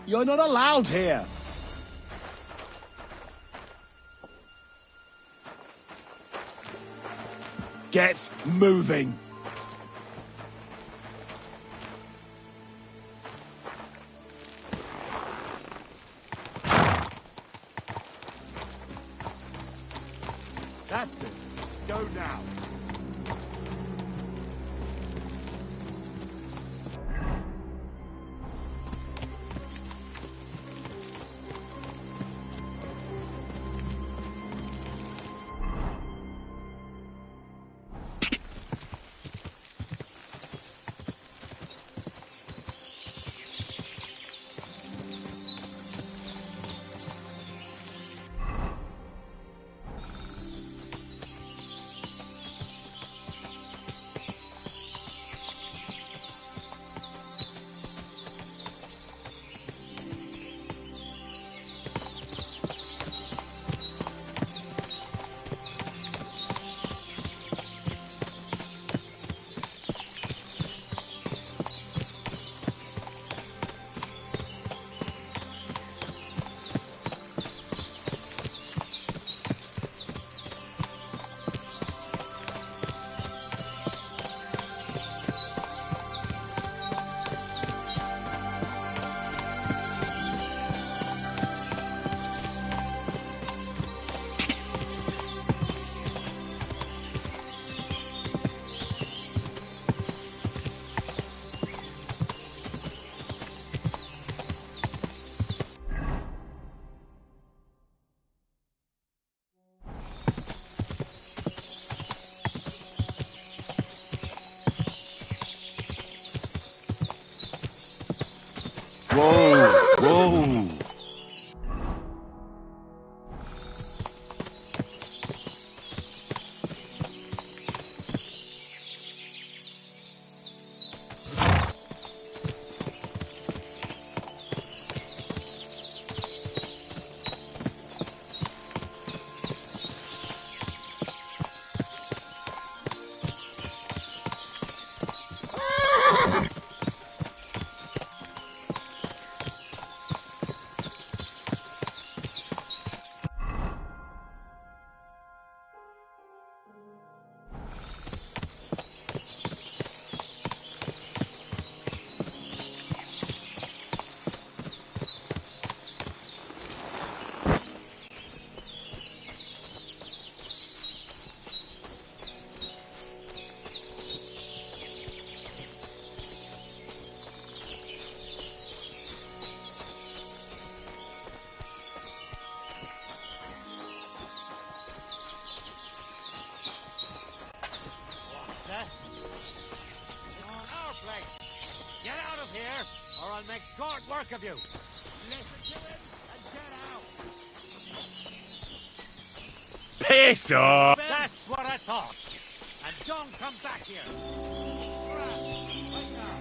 You're not allowed here. Get moving. That's it. Go now. Whoa! Whoa! Get out of here, or I'll make short work of you. Listen to him and get out. Piss off! That's what I thought. And don't come back here. Right now.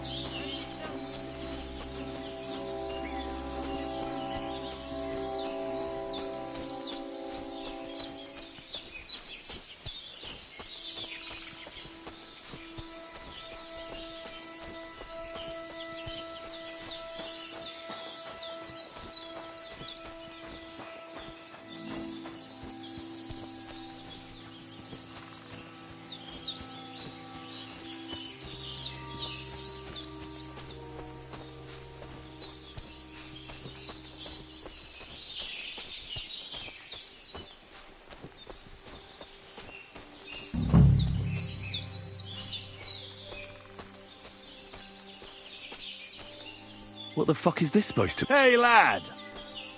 What the fuck is this supposed to be? Hey, lad!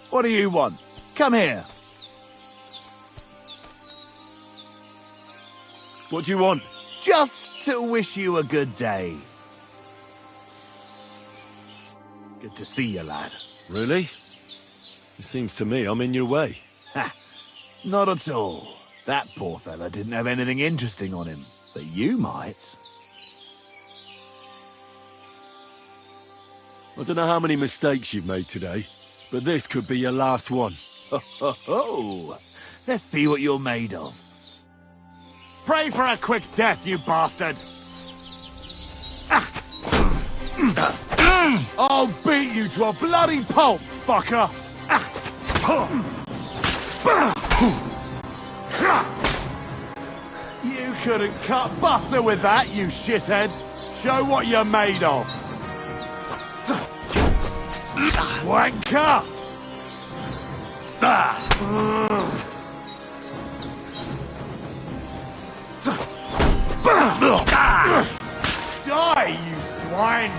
What do you want? Come here. What do you want? Just to wish you a good day. Good to see you, lad. Really? It seems to me I'm in your way. Ha! Not at all. That poor fella didn't have anything interesting on him, but you might. I don't know how many mistakes you've made today, but this could be your last one. Ho, ho, ho! Let's see what you're made of. Pray for a quick death, you bastard! I'll beat you to a bloody pulp, fucker! You couldn't cut butter with that, you shithead! Show what you're made of! Wanker! Die, you swine!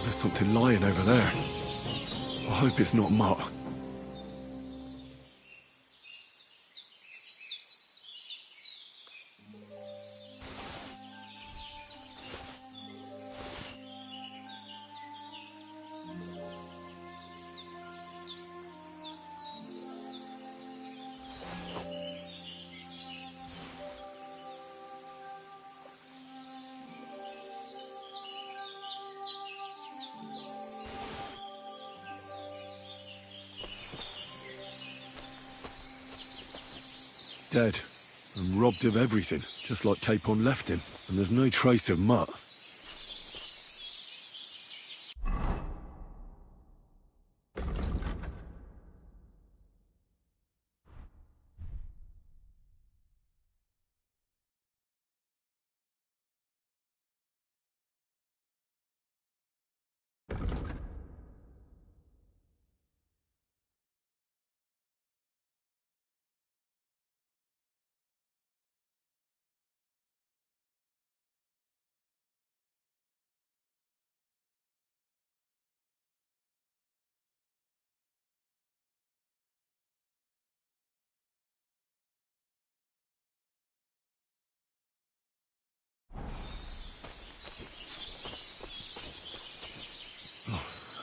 There's something lying over there. I hope it's not Mutt. Dead, and robbed of everything, just like Capon left him, and there's no trace of Mutt.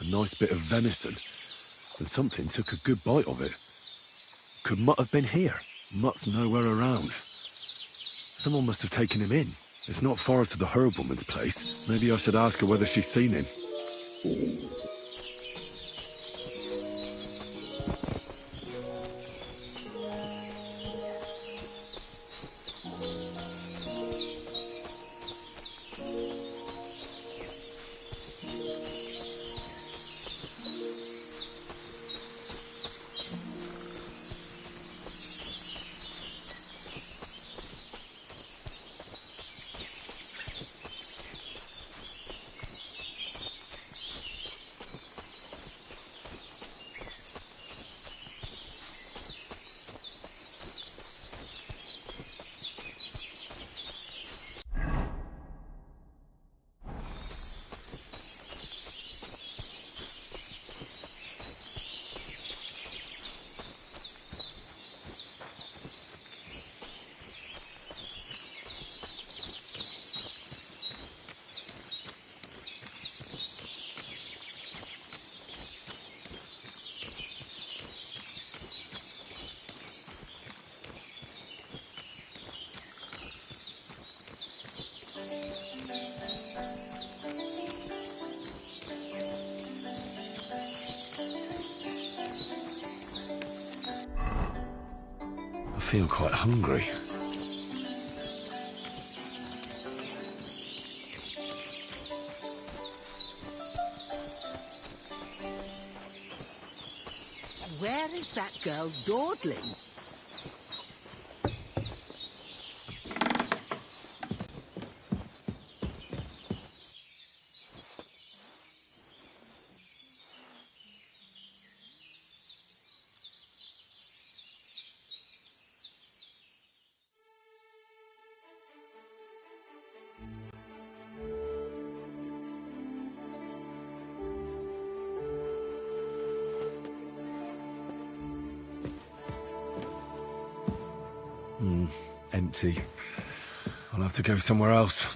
nice bit of venison, and something took a good bite of it. Could Mutt have been here? Mutt's nowhere around. Someone must have taken him in. It's not far to the herb woman's place. Maybe I should ask her whether she's seen him. I feel quite hungry. Where is that girl dawdling? Empty. I'll have to go somewhere else.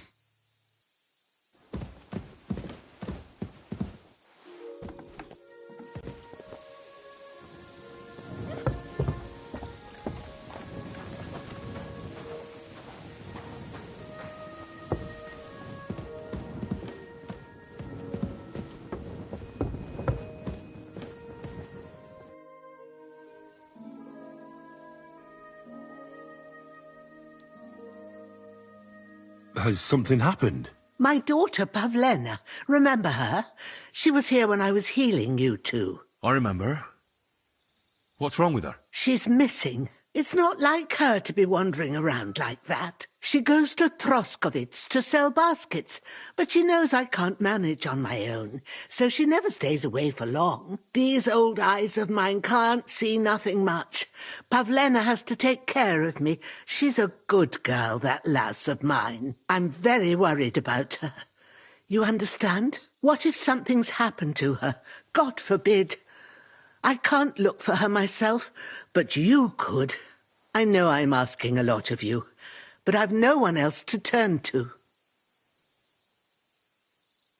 Has something happened? My daughter, Pavlena. Remember her? She was here when I was healing you two. I remember. What's wrong with her? She's missing. It's not like her to be wandering around like that. She goes to Troskovitz to sell baskets, but she knows I can't manage on my own, so she never stays away for long. These old eyes of mine can't see nothing much. Pavlena has to take care of me. She's a good girl, that lass of mine. I'm very worried about her. You understand? What if something's happened to her? God forbid. I can't look for her myself, but you could. I know I'm asking a lot of you, but I've no one else to turn to.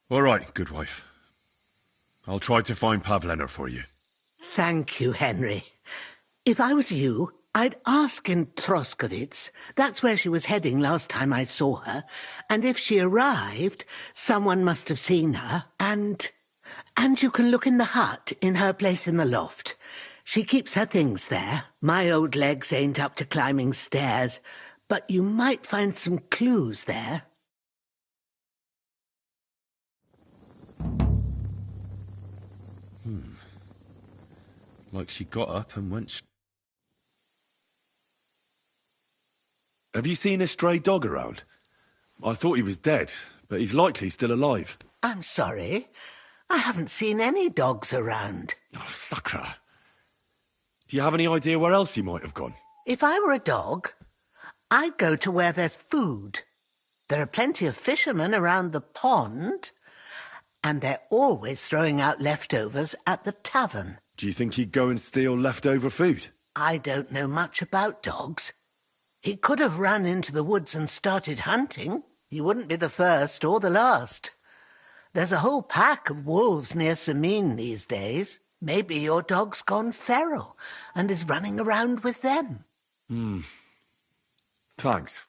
All right, good wife. I'll try to find Pavlena for you. Thank you, Henry. If I was you, I'd ask in Troskovitz. That's where she was heading last time I saw her. And if she arrived, someone must have seen her. And you can look in the hut in her place in the loft. She keeps her things there. My old legs ain't up to climbing stairs, but you might find some clues there. Like she got up and went... Have you seen a stray dog around? I thought he was dead, but he's likely still alive. I'm sorry. I haven't seen any dogs around. Oh, sucker. Do you have any idea where else he might have gone? If I were a dog, I'd go to where there's food. There are plenty of fishermen around the pond, and they're always throwing out leftovers at the tavern. Do you think he'd go and steal leftover food? I don't know much about dogs. He could have run into the woods and started hunting. He wouldn't be the first or the last. There's a whole pack of wolves near Samin these days. Maybe your dog's gone feral and is running around with them. Thanks.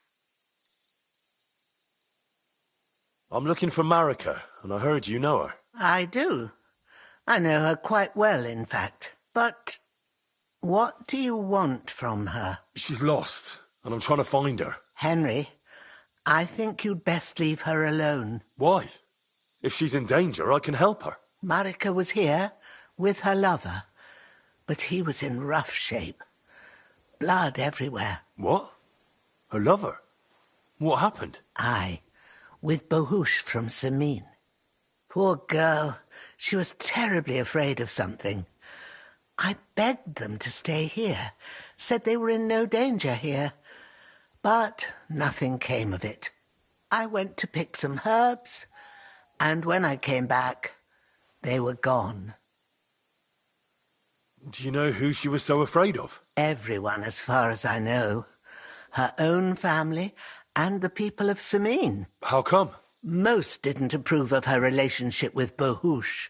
I'm looking for Marika, and I heard you know her. I do. I know her quite well, in fact. But what do you want from her? She's lost, and I'm trying to find her. Henry, I think you'd best leave her alone. Why? If she's in danger, I can help her. Marika was here with her lover, but he was in rough shape. Blood everywhere. What? Her lover? What happened? Aye, with Bohush from Samin. Poor girl, she was terribly afraid of something. I begged them to stay here, said they were in no danger here. But nothing came of it. I went to pick some herbs, and when I came back, they were gone. Do you know who she was so afraid of? Everyone, as far as I know. Her own family and the people of Samin. How come? Most didn't approve of her relationship with Bohush.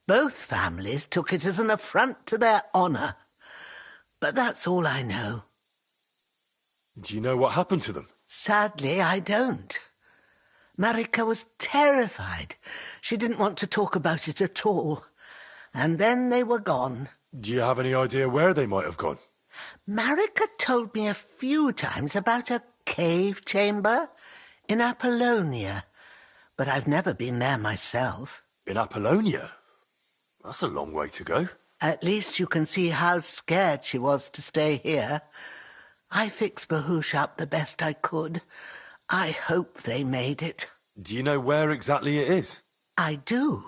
Both families took it as an affront to their honor. But that's all I know. Do you know what happened to them? Sadly, I don't. Marika was terrified. She didn't want to talk about it at all. And then they were gone. Do you have any idea where they might have gone? Marika told me a few times about a cave chamber in Apollonia, but I've never been there myself. In Apollonia? That's a long way to go. At least you can see how scared she was to stay here. I fixed Bohush up the best I could. I hope they made it. Do you know where exactly it is? I do.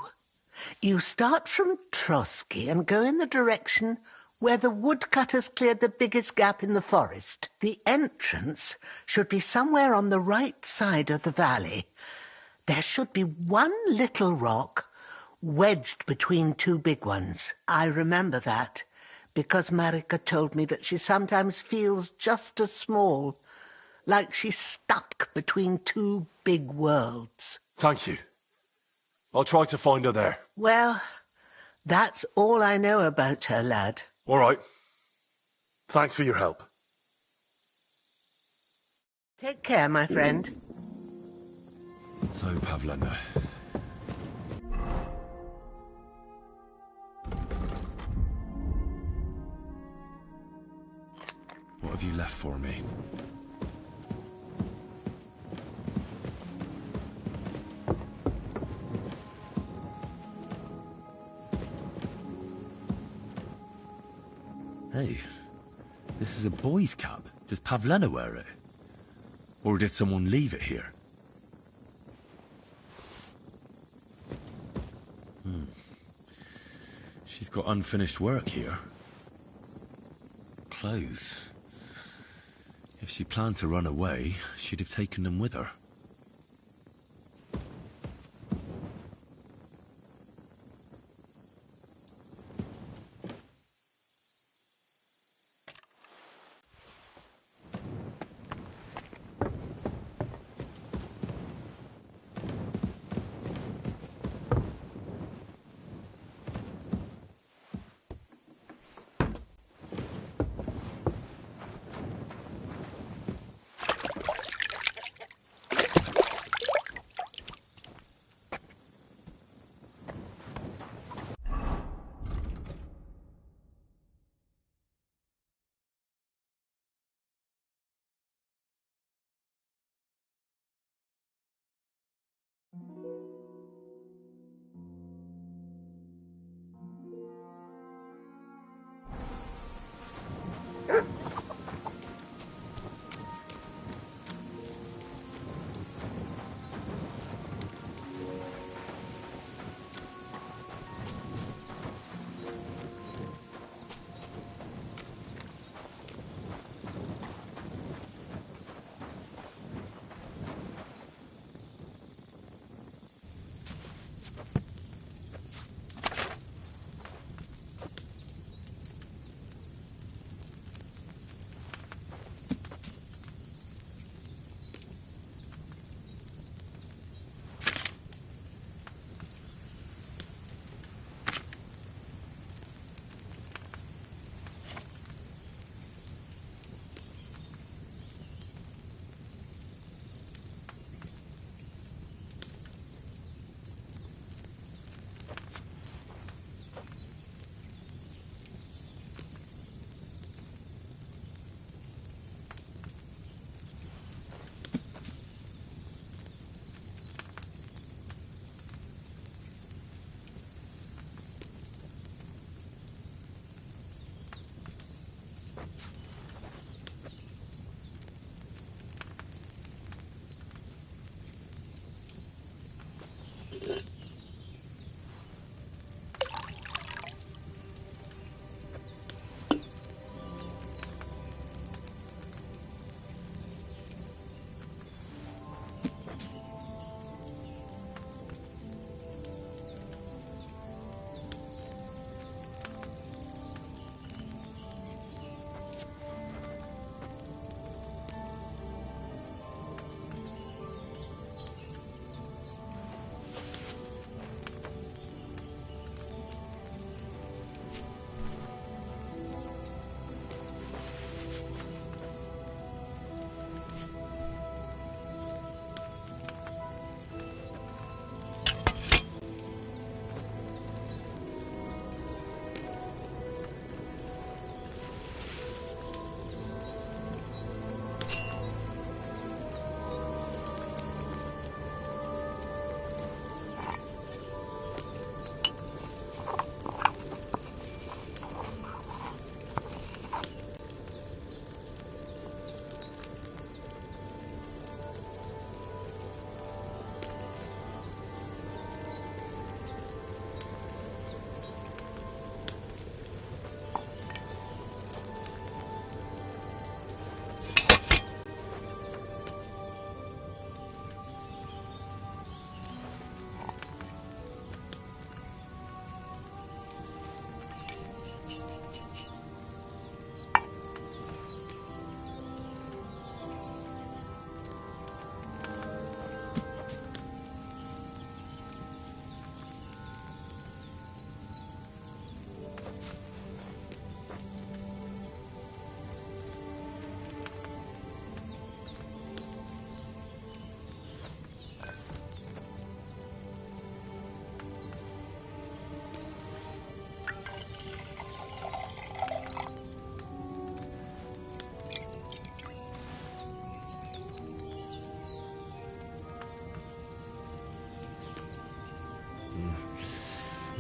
You start from Trotsky and go in the direction where the woodcutters cleared the biggest gap in the forest. The entrance should be somewhere on the right side of the valley. There should be one little rock wedged between two big ones. I remember that, because Marika told me that she sometimes feels just as small, like she's stuck between two big worlds. Thank you. I'll try to find her there. Well, that's all I know about her, lad. All right. Thanks for your help. Take care, my friend. So, Pavlena. What have you left for me? Hey, this is a boy's cap. Does Pavlena wear it? Or did someone leave it here? She's got unfinished work here. Clothes. If she planned to run away, she'd have taken them with her.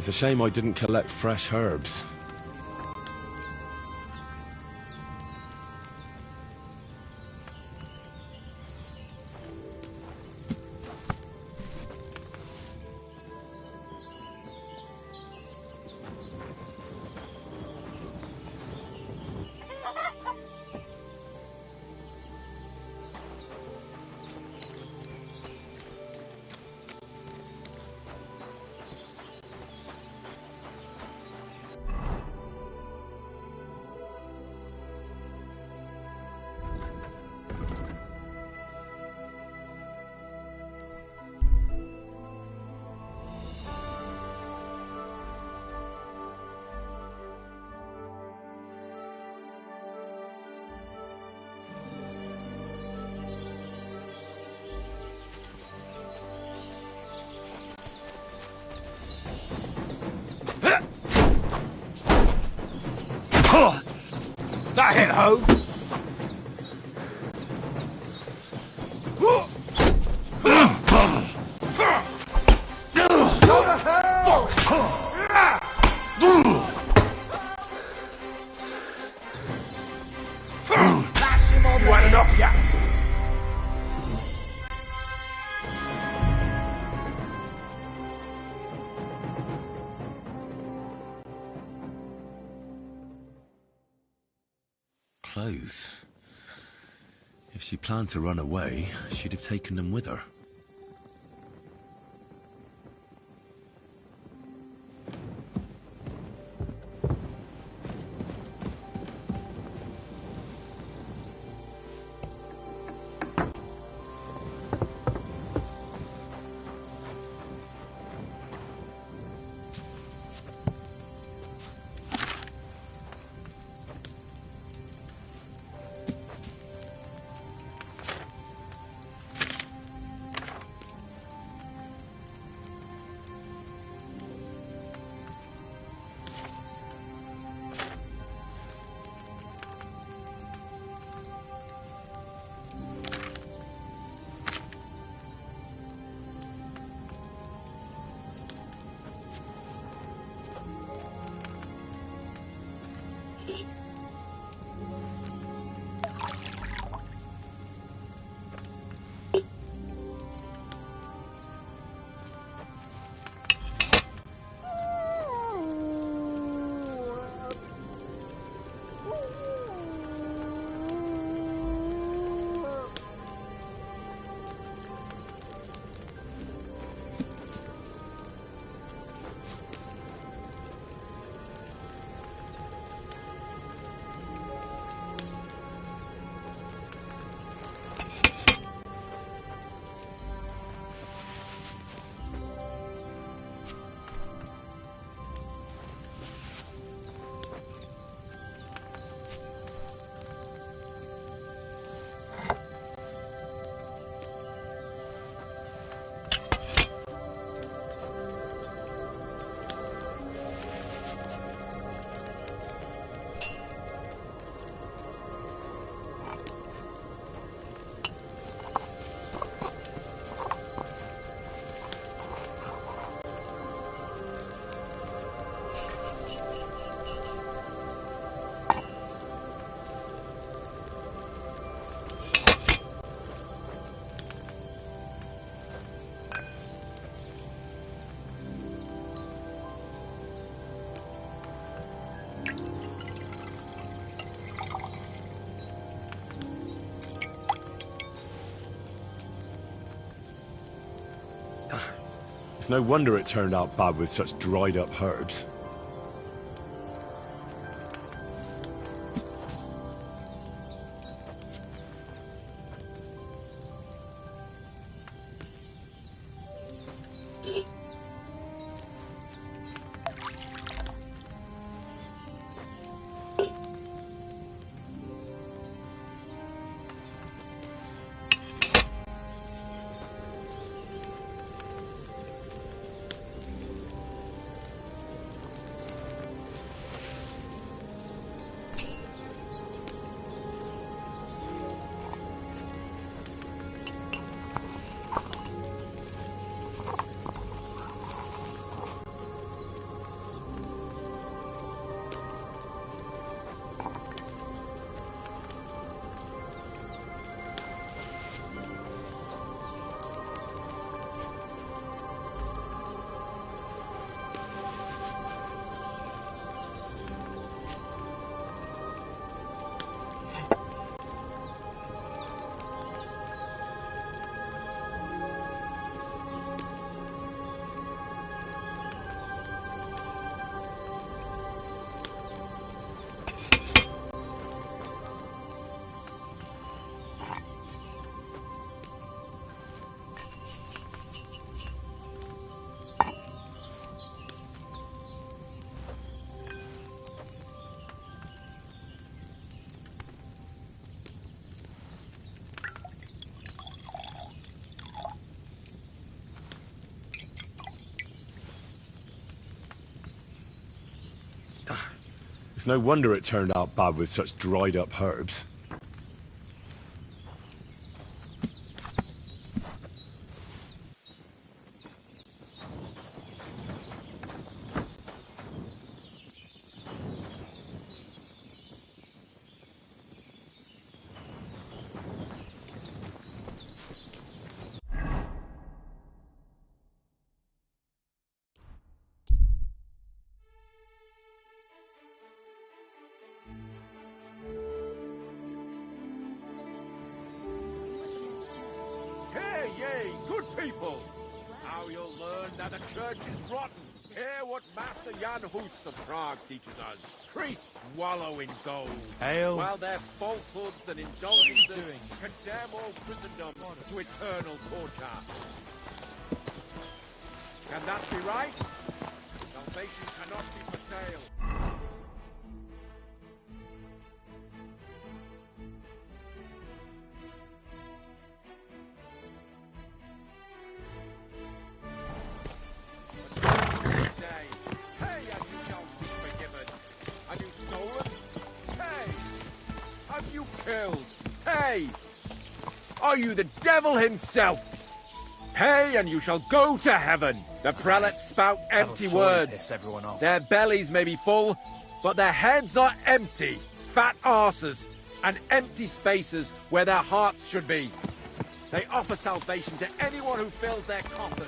It's a shame I didn't collect fresh herbs. That hit home. You had enough yet? Clothes. If she planned to run away, she'd have taken them with her. It's no wonder it turned out bad with such dried up herbs. It's no wonder it turned out bad with such dried up herbs. Hear ye, good people! Now you'll learn that the church is rotten. Hear what Master Jan Hus of Prague teaches us. Priests wallow in gold, Hail. while their falsehoods and indulgences condemn all Christendom to eternal torture. Can that be right? Salvation cannot be for sale. Killed. Hey! Are you the devil himself? Hey, and you shall go to heaven. The prelates spout empty words. Piss everyone off. Their bellies may be full, but their heads are empty. Fat arses and empty spaces where their hearts should be. They offer salvation to anyone who fills their coffers.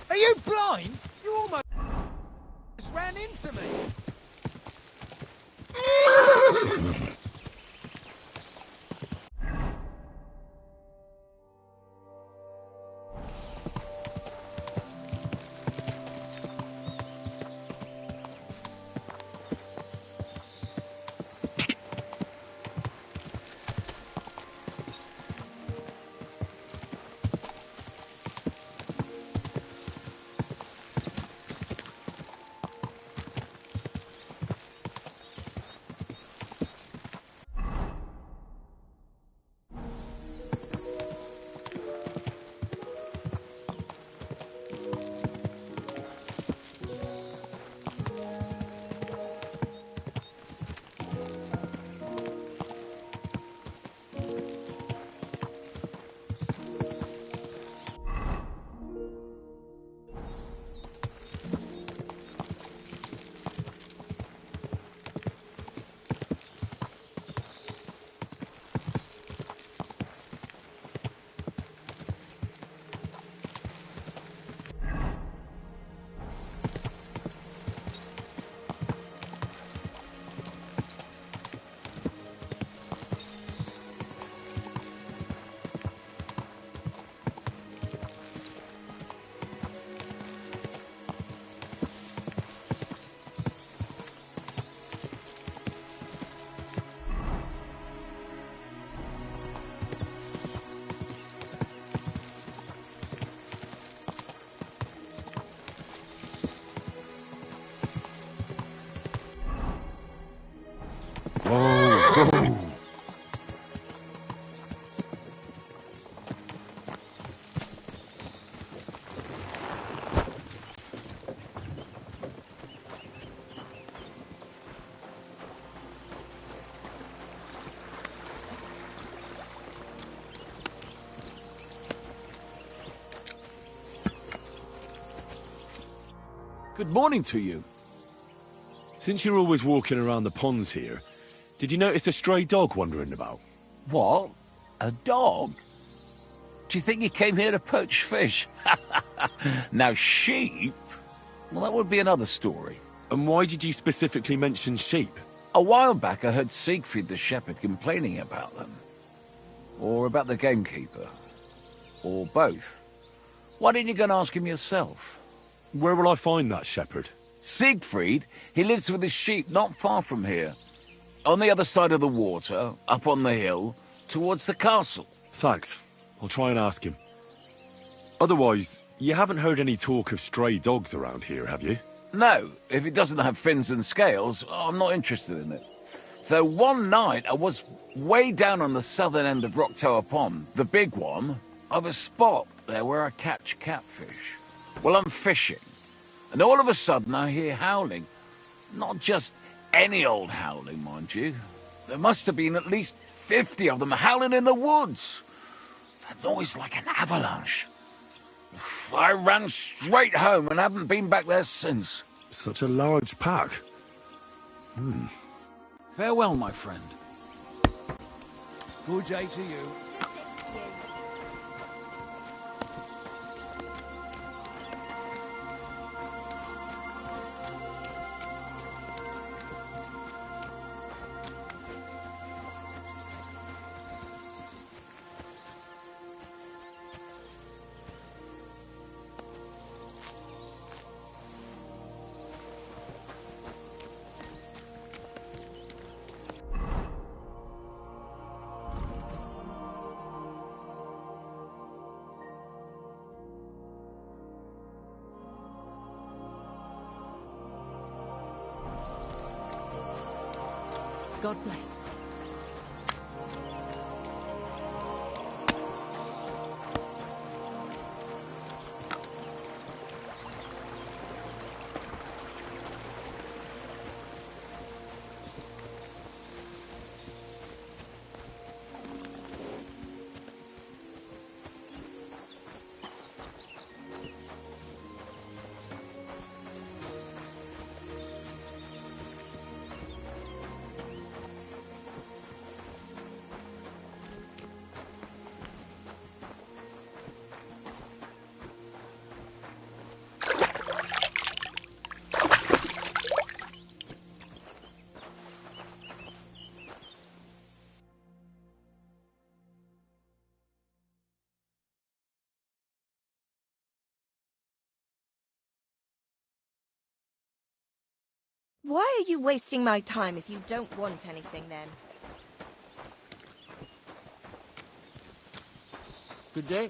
Are you blind? You almost ran into me. Good morning to you. Since you're always walking around the ponds here, did you notice a stray dog wandering about? What? A dog? Do you think he came here to poach fish? Now, sheep? Well, that would be another story. And why did you specifically mention sheep? A while back I heard Siegfried the shepherd complaining about them. Or about the gamekeeper. Or both. Why didn't you go and ask him yourself? Where will I find that shepherd? Siegfried? He lives with his sheep not far from here. On the other side of the water, up on the hill, towards the castle. Thanks. I'll try and ask him. Otherwise, you haven't heard any talk of stray dogs around here, have you? No, if it doesn't have fins and scales, I'm not interested in it. Though one night I was way down on the southern end of Rock Tower Pond, the big one, of a spot there where I catch catfish. Well, I'm fishing, and all of a sudden I hear howling. Not just any old howling, mind you. There must have been at least 50 of them howling in the woods. A noise like an avalanche. I ran straight home and haven't been back there since. Such a large pack. Farewell, my friend. Good day to you. God bless. Why are you wasting my time if you don't want anything, then? Good day.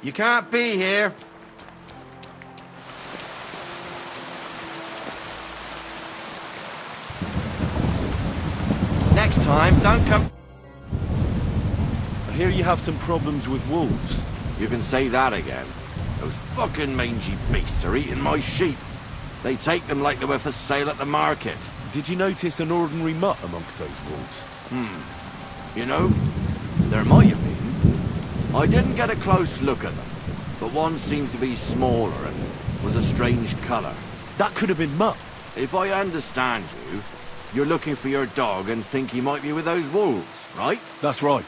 You can't be here. Next time, don't come... I hear you have some problems with wolves. You can say that again. Those fucking mangy beasts are eating my sheep. They take them like they were for sale at the market. Did you notice an ordinary mutt amongst those wolves? You know, there might have been. I didn't get a close look at them, but one seemed to be smaller and was a strange colour. That could have been Mutt. If I understand you, you're looking for your dog and think he might be with those wolves, right? That's right.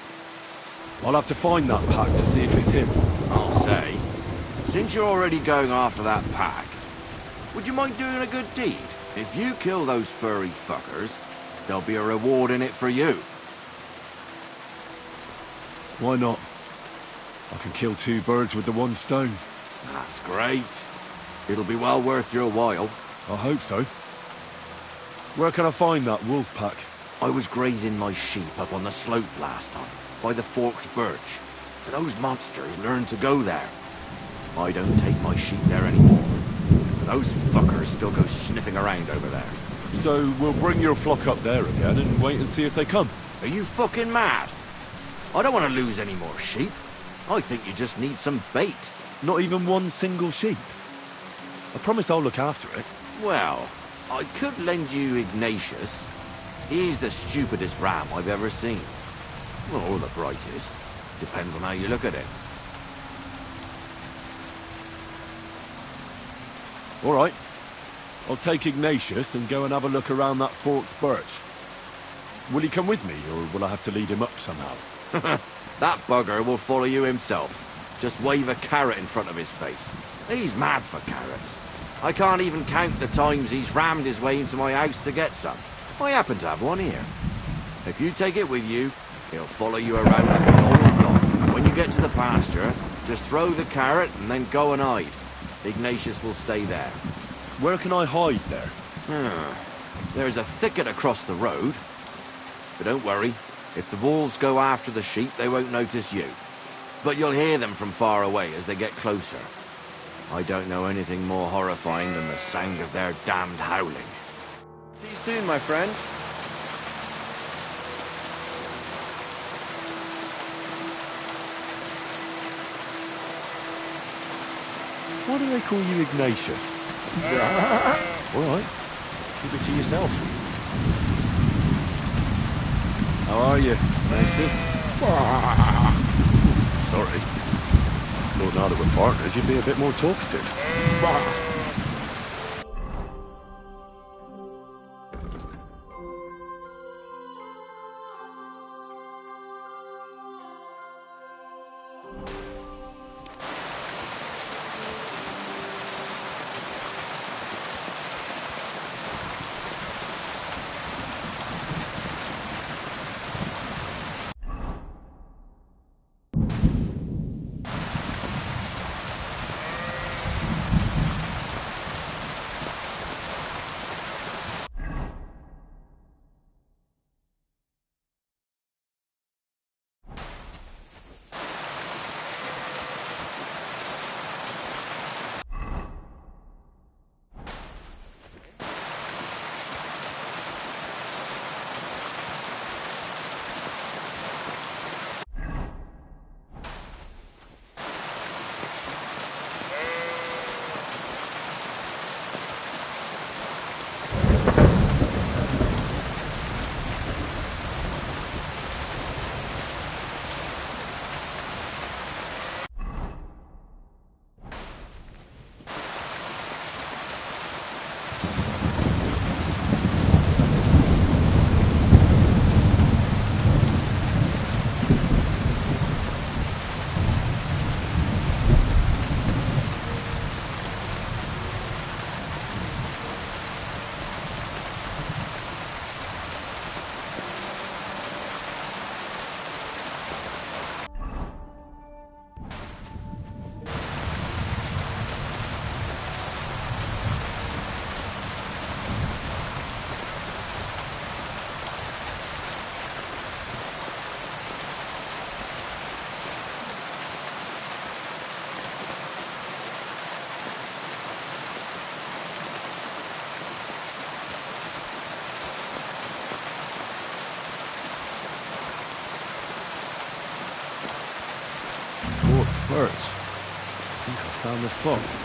I'll have to find that pack to see if it's him. I'll say, since you're already going after that pack, would you mind doing a good deed? If you kill those furry fuckers, there'll be a reward in it for you. Why not? I can kill 2 birds with the 1 stone. That's great. It'll be well worth your while. I hope so. Where can I find that wolf pack? I was grazing my sheep up on the slope last time, by the forked birch. But those monsters learned to go there. I don't take my sheep there anymore. But those fuckers still go sniffing around over there. So we'll bring your flock up there again and wait and see if they come. Are you fucking mad? I don't want to lose any more sheep. I think you just need some bait. Not even 1 single sheep? I promise I'll look after it. Well, I could lend you Ignatius. He's the stupidest ram I've ever seen. Well, or the brightest. Depends on how you look at it. All right. I'll take Ignatius and go and have a look around that forked birch. Will he come with me, or will I have to lead him up somehow? That bugger will follow you himself. Just wave a carrot in front of his face. He's mad for carrots. I can't even count the times he's rammed his way into my house to get some. I happen to have one here. If you take it with you, he'll follow you around like a normal dog. When you get to the pasture, just throw the carrot and then go and hide. Ignatius will stay there. Where can I hide there? There's a thicket across the road. But don't worry. If the wolves go after the sheep, they won't notice you. But you'll hear them from far away as they get closer. I don't know anything more horrifying than the sound of their damned howling. See you soon, my friend. Why do they call you Ignatius? All right. Keep it to yourself. How are you, Ignatius? Sorry. Thought now that we're partners, you'd be a bit more talkative. birch. I think I found the spot.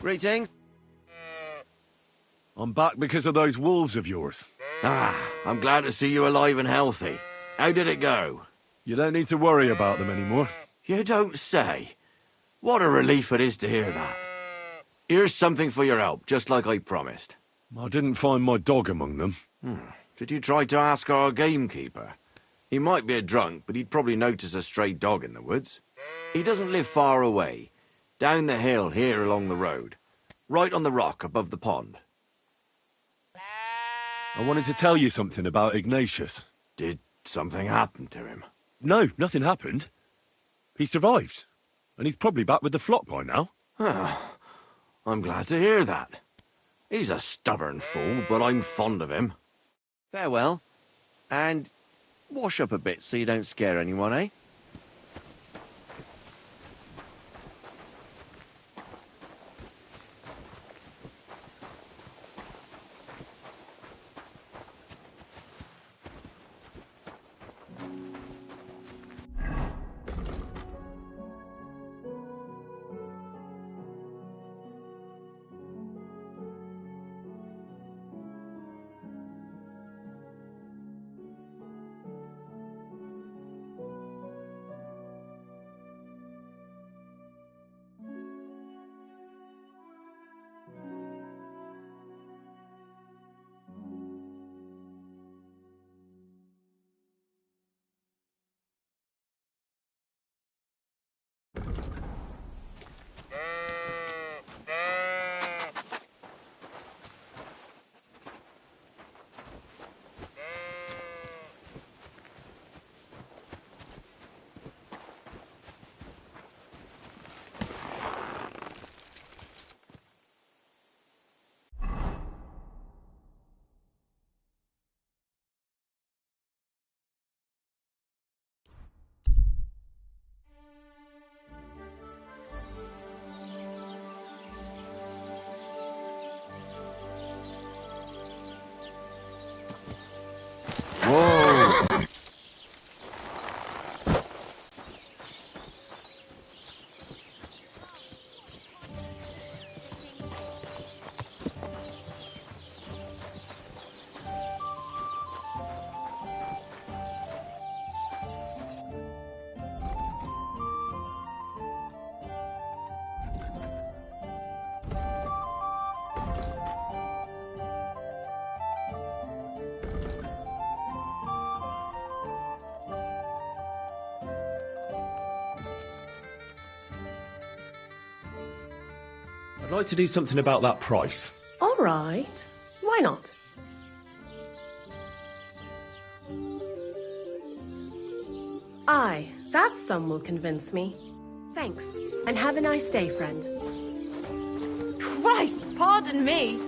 Greetings. I'm back because of those wolves of yours. Ah, I'm glad to see you alive and healthy. How did it go? You don't need to worry about them anymore. You don't say. What a relief it is to hear that. Here's something for your help, just like I promised. I didn't find my dog among them. Did you try to ask our gamekeeper? He might be a drunk, but he'd probably notice a stray dog in the woods. He doesn't live far away. Down the hill here along the road. Right on the rock above the pond. I wanted to tell you something about Ignatius. Did something happen to him? No, nothing happened. He survived. And he's probably back with the flock by now. I'm glad to hear that. He's a stubborn fool, but I'm fond of him. Farewell. And wash up a bit so you don't scare anyone, eh? Whoa! I'd like to do something about that price. All right. Why not? Aye, that sum will convince me. Thanks, and have a nice day, friend. Christ, pardon me!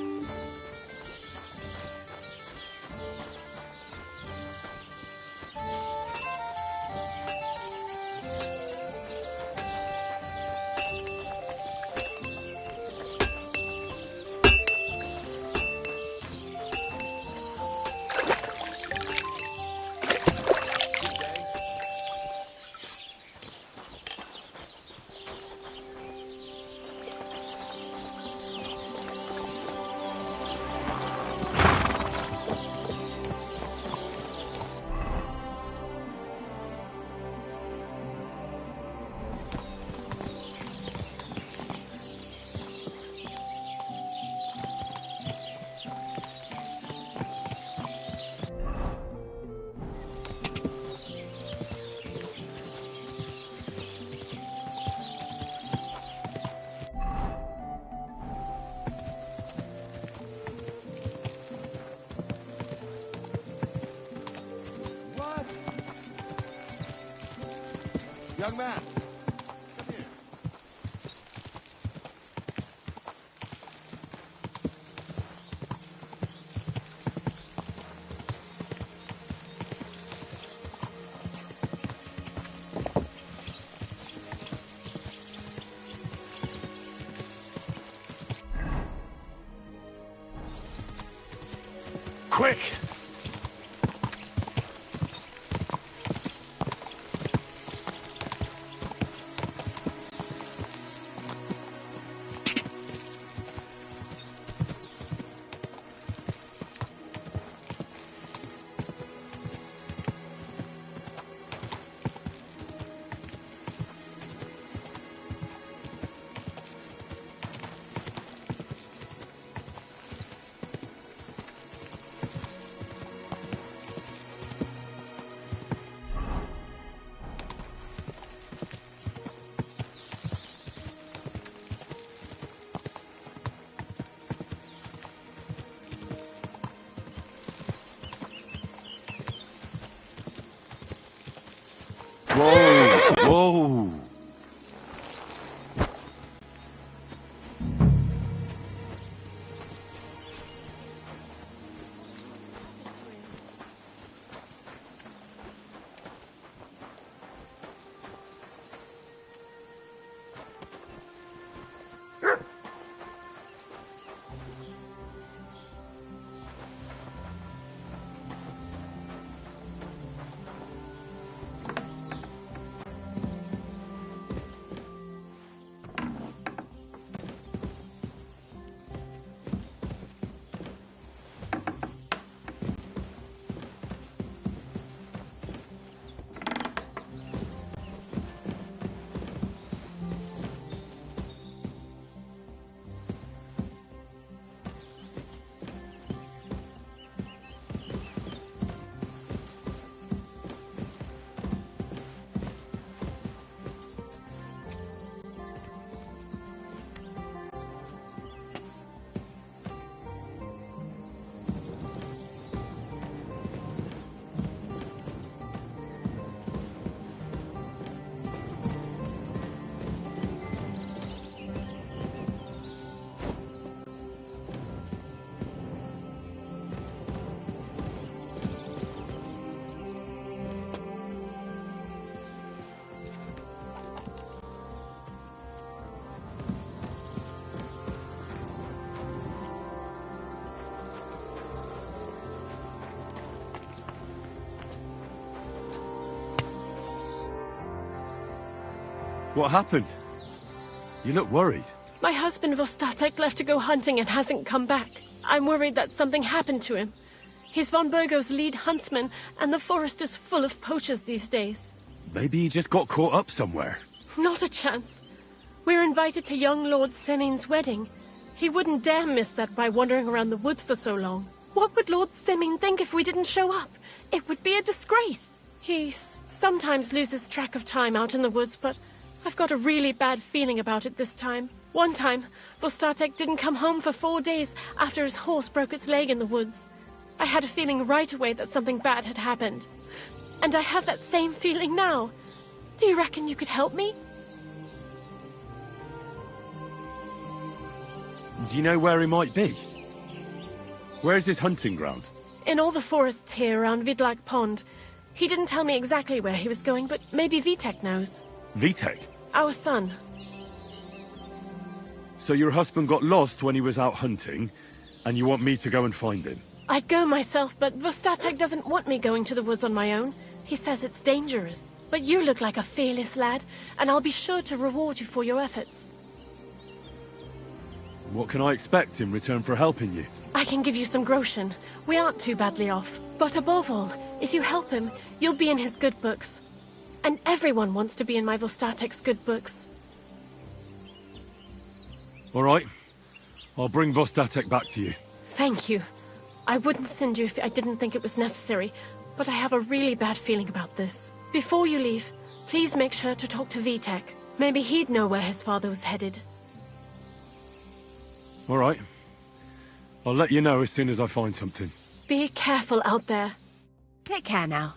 Young man, come here. Quick! Whoa! Whoa! What happened? You look worried. My husband Vostatek left to go hunting and hasn't come back. I'm worried that something happened to him. He's von Burgo's lead huntsman, and the forest is full of poachers these days. Maybe he just got caught up somewhere. Not a chance. We're invited to young Lord Semin's wedding. He wouldn't dare miss that by wandering around the woods for so long. What would Lord Semin think if we didn't show up? It would be a disgrace. He sometimes loses track of time out in the woods, but I've got a really bad feeling about it this time. One time, Vostatek didn't come home for 4 days after his horse broke its leg in the woods. I had a feeling right away that something bad had happened. And I have that same feeling now. Do you reckon you could help me? Do you know where he might be? Where's his hunting ground? In all the forests here around Vidlak Pond. He didn't tell me exactly where he was going, but maybe Vitek knows. Vitek? Our son. So your husband got lost when he was out hunting, and you want me to go and find him? I'd go myself, but Vostatek doesn't want me going to the woods on my own. He says it's dangerous. But you look like a fearless lad, and I'll be sure to reward you for your efforts. What can I expect in return for helping you? I can give you some groschen. We aren't too badly off. But above all, if you help him, you'll be in his good books. And everyone wants to be in my Vostatek's good books. All right. I'll bring Vostatek back to you. Thank you. I wouldn't send you if I didn't think it was necessary, but I have a really bad feeling about this. Before you leave, please make sure to talk to Vitek. Maybe he'd know where his father was headed. All right. I'll let you know as soon as I find something. Be careful out there. Take care now.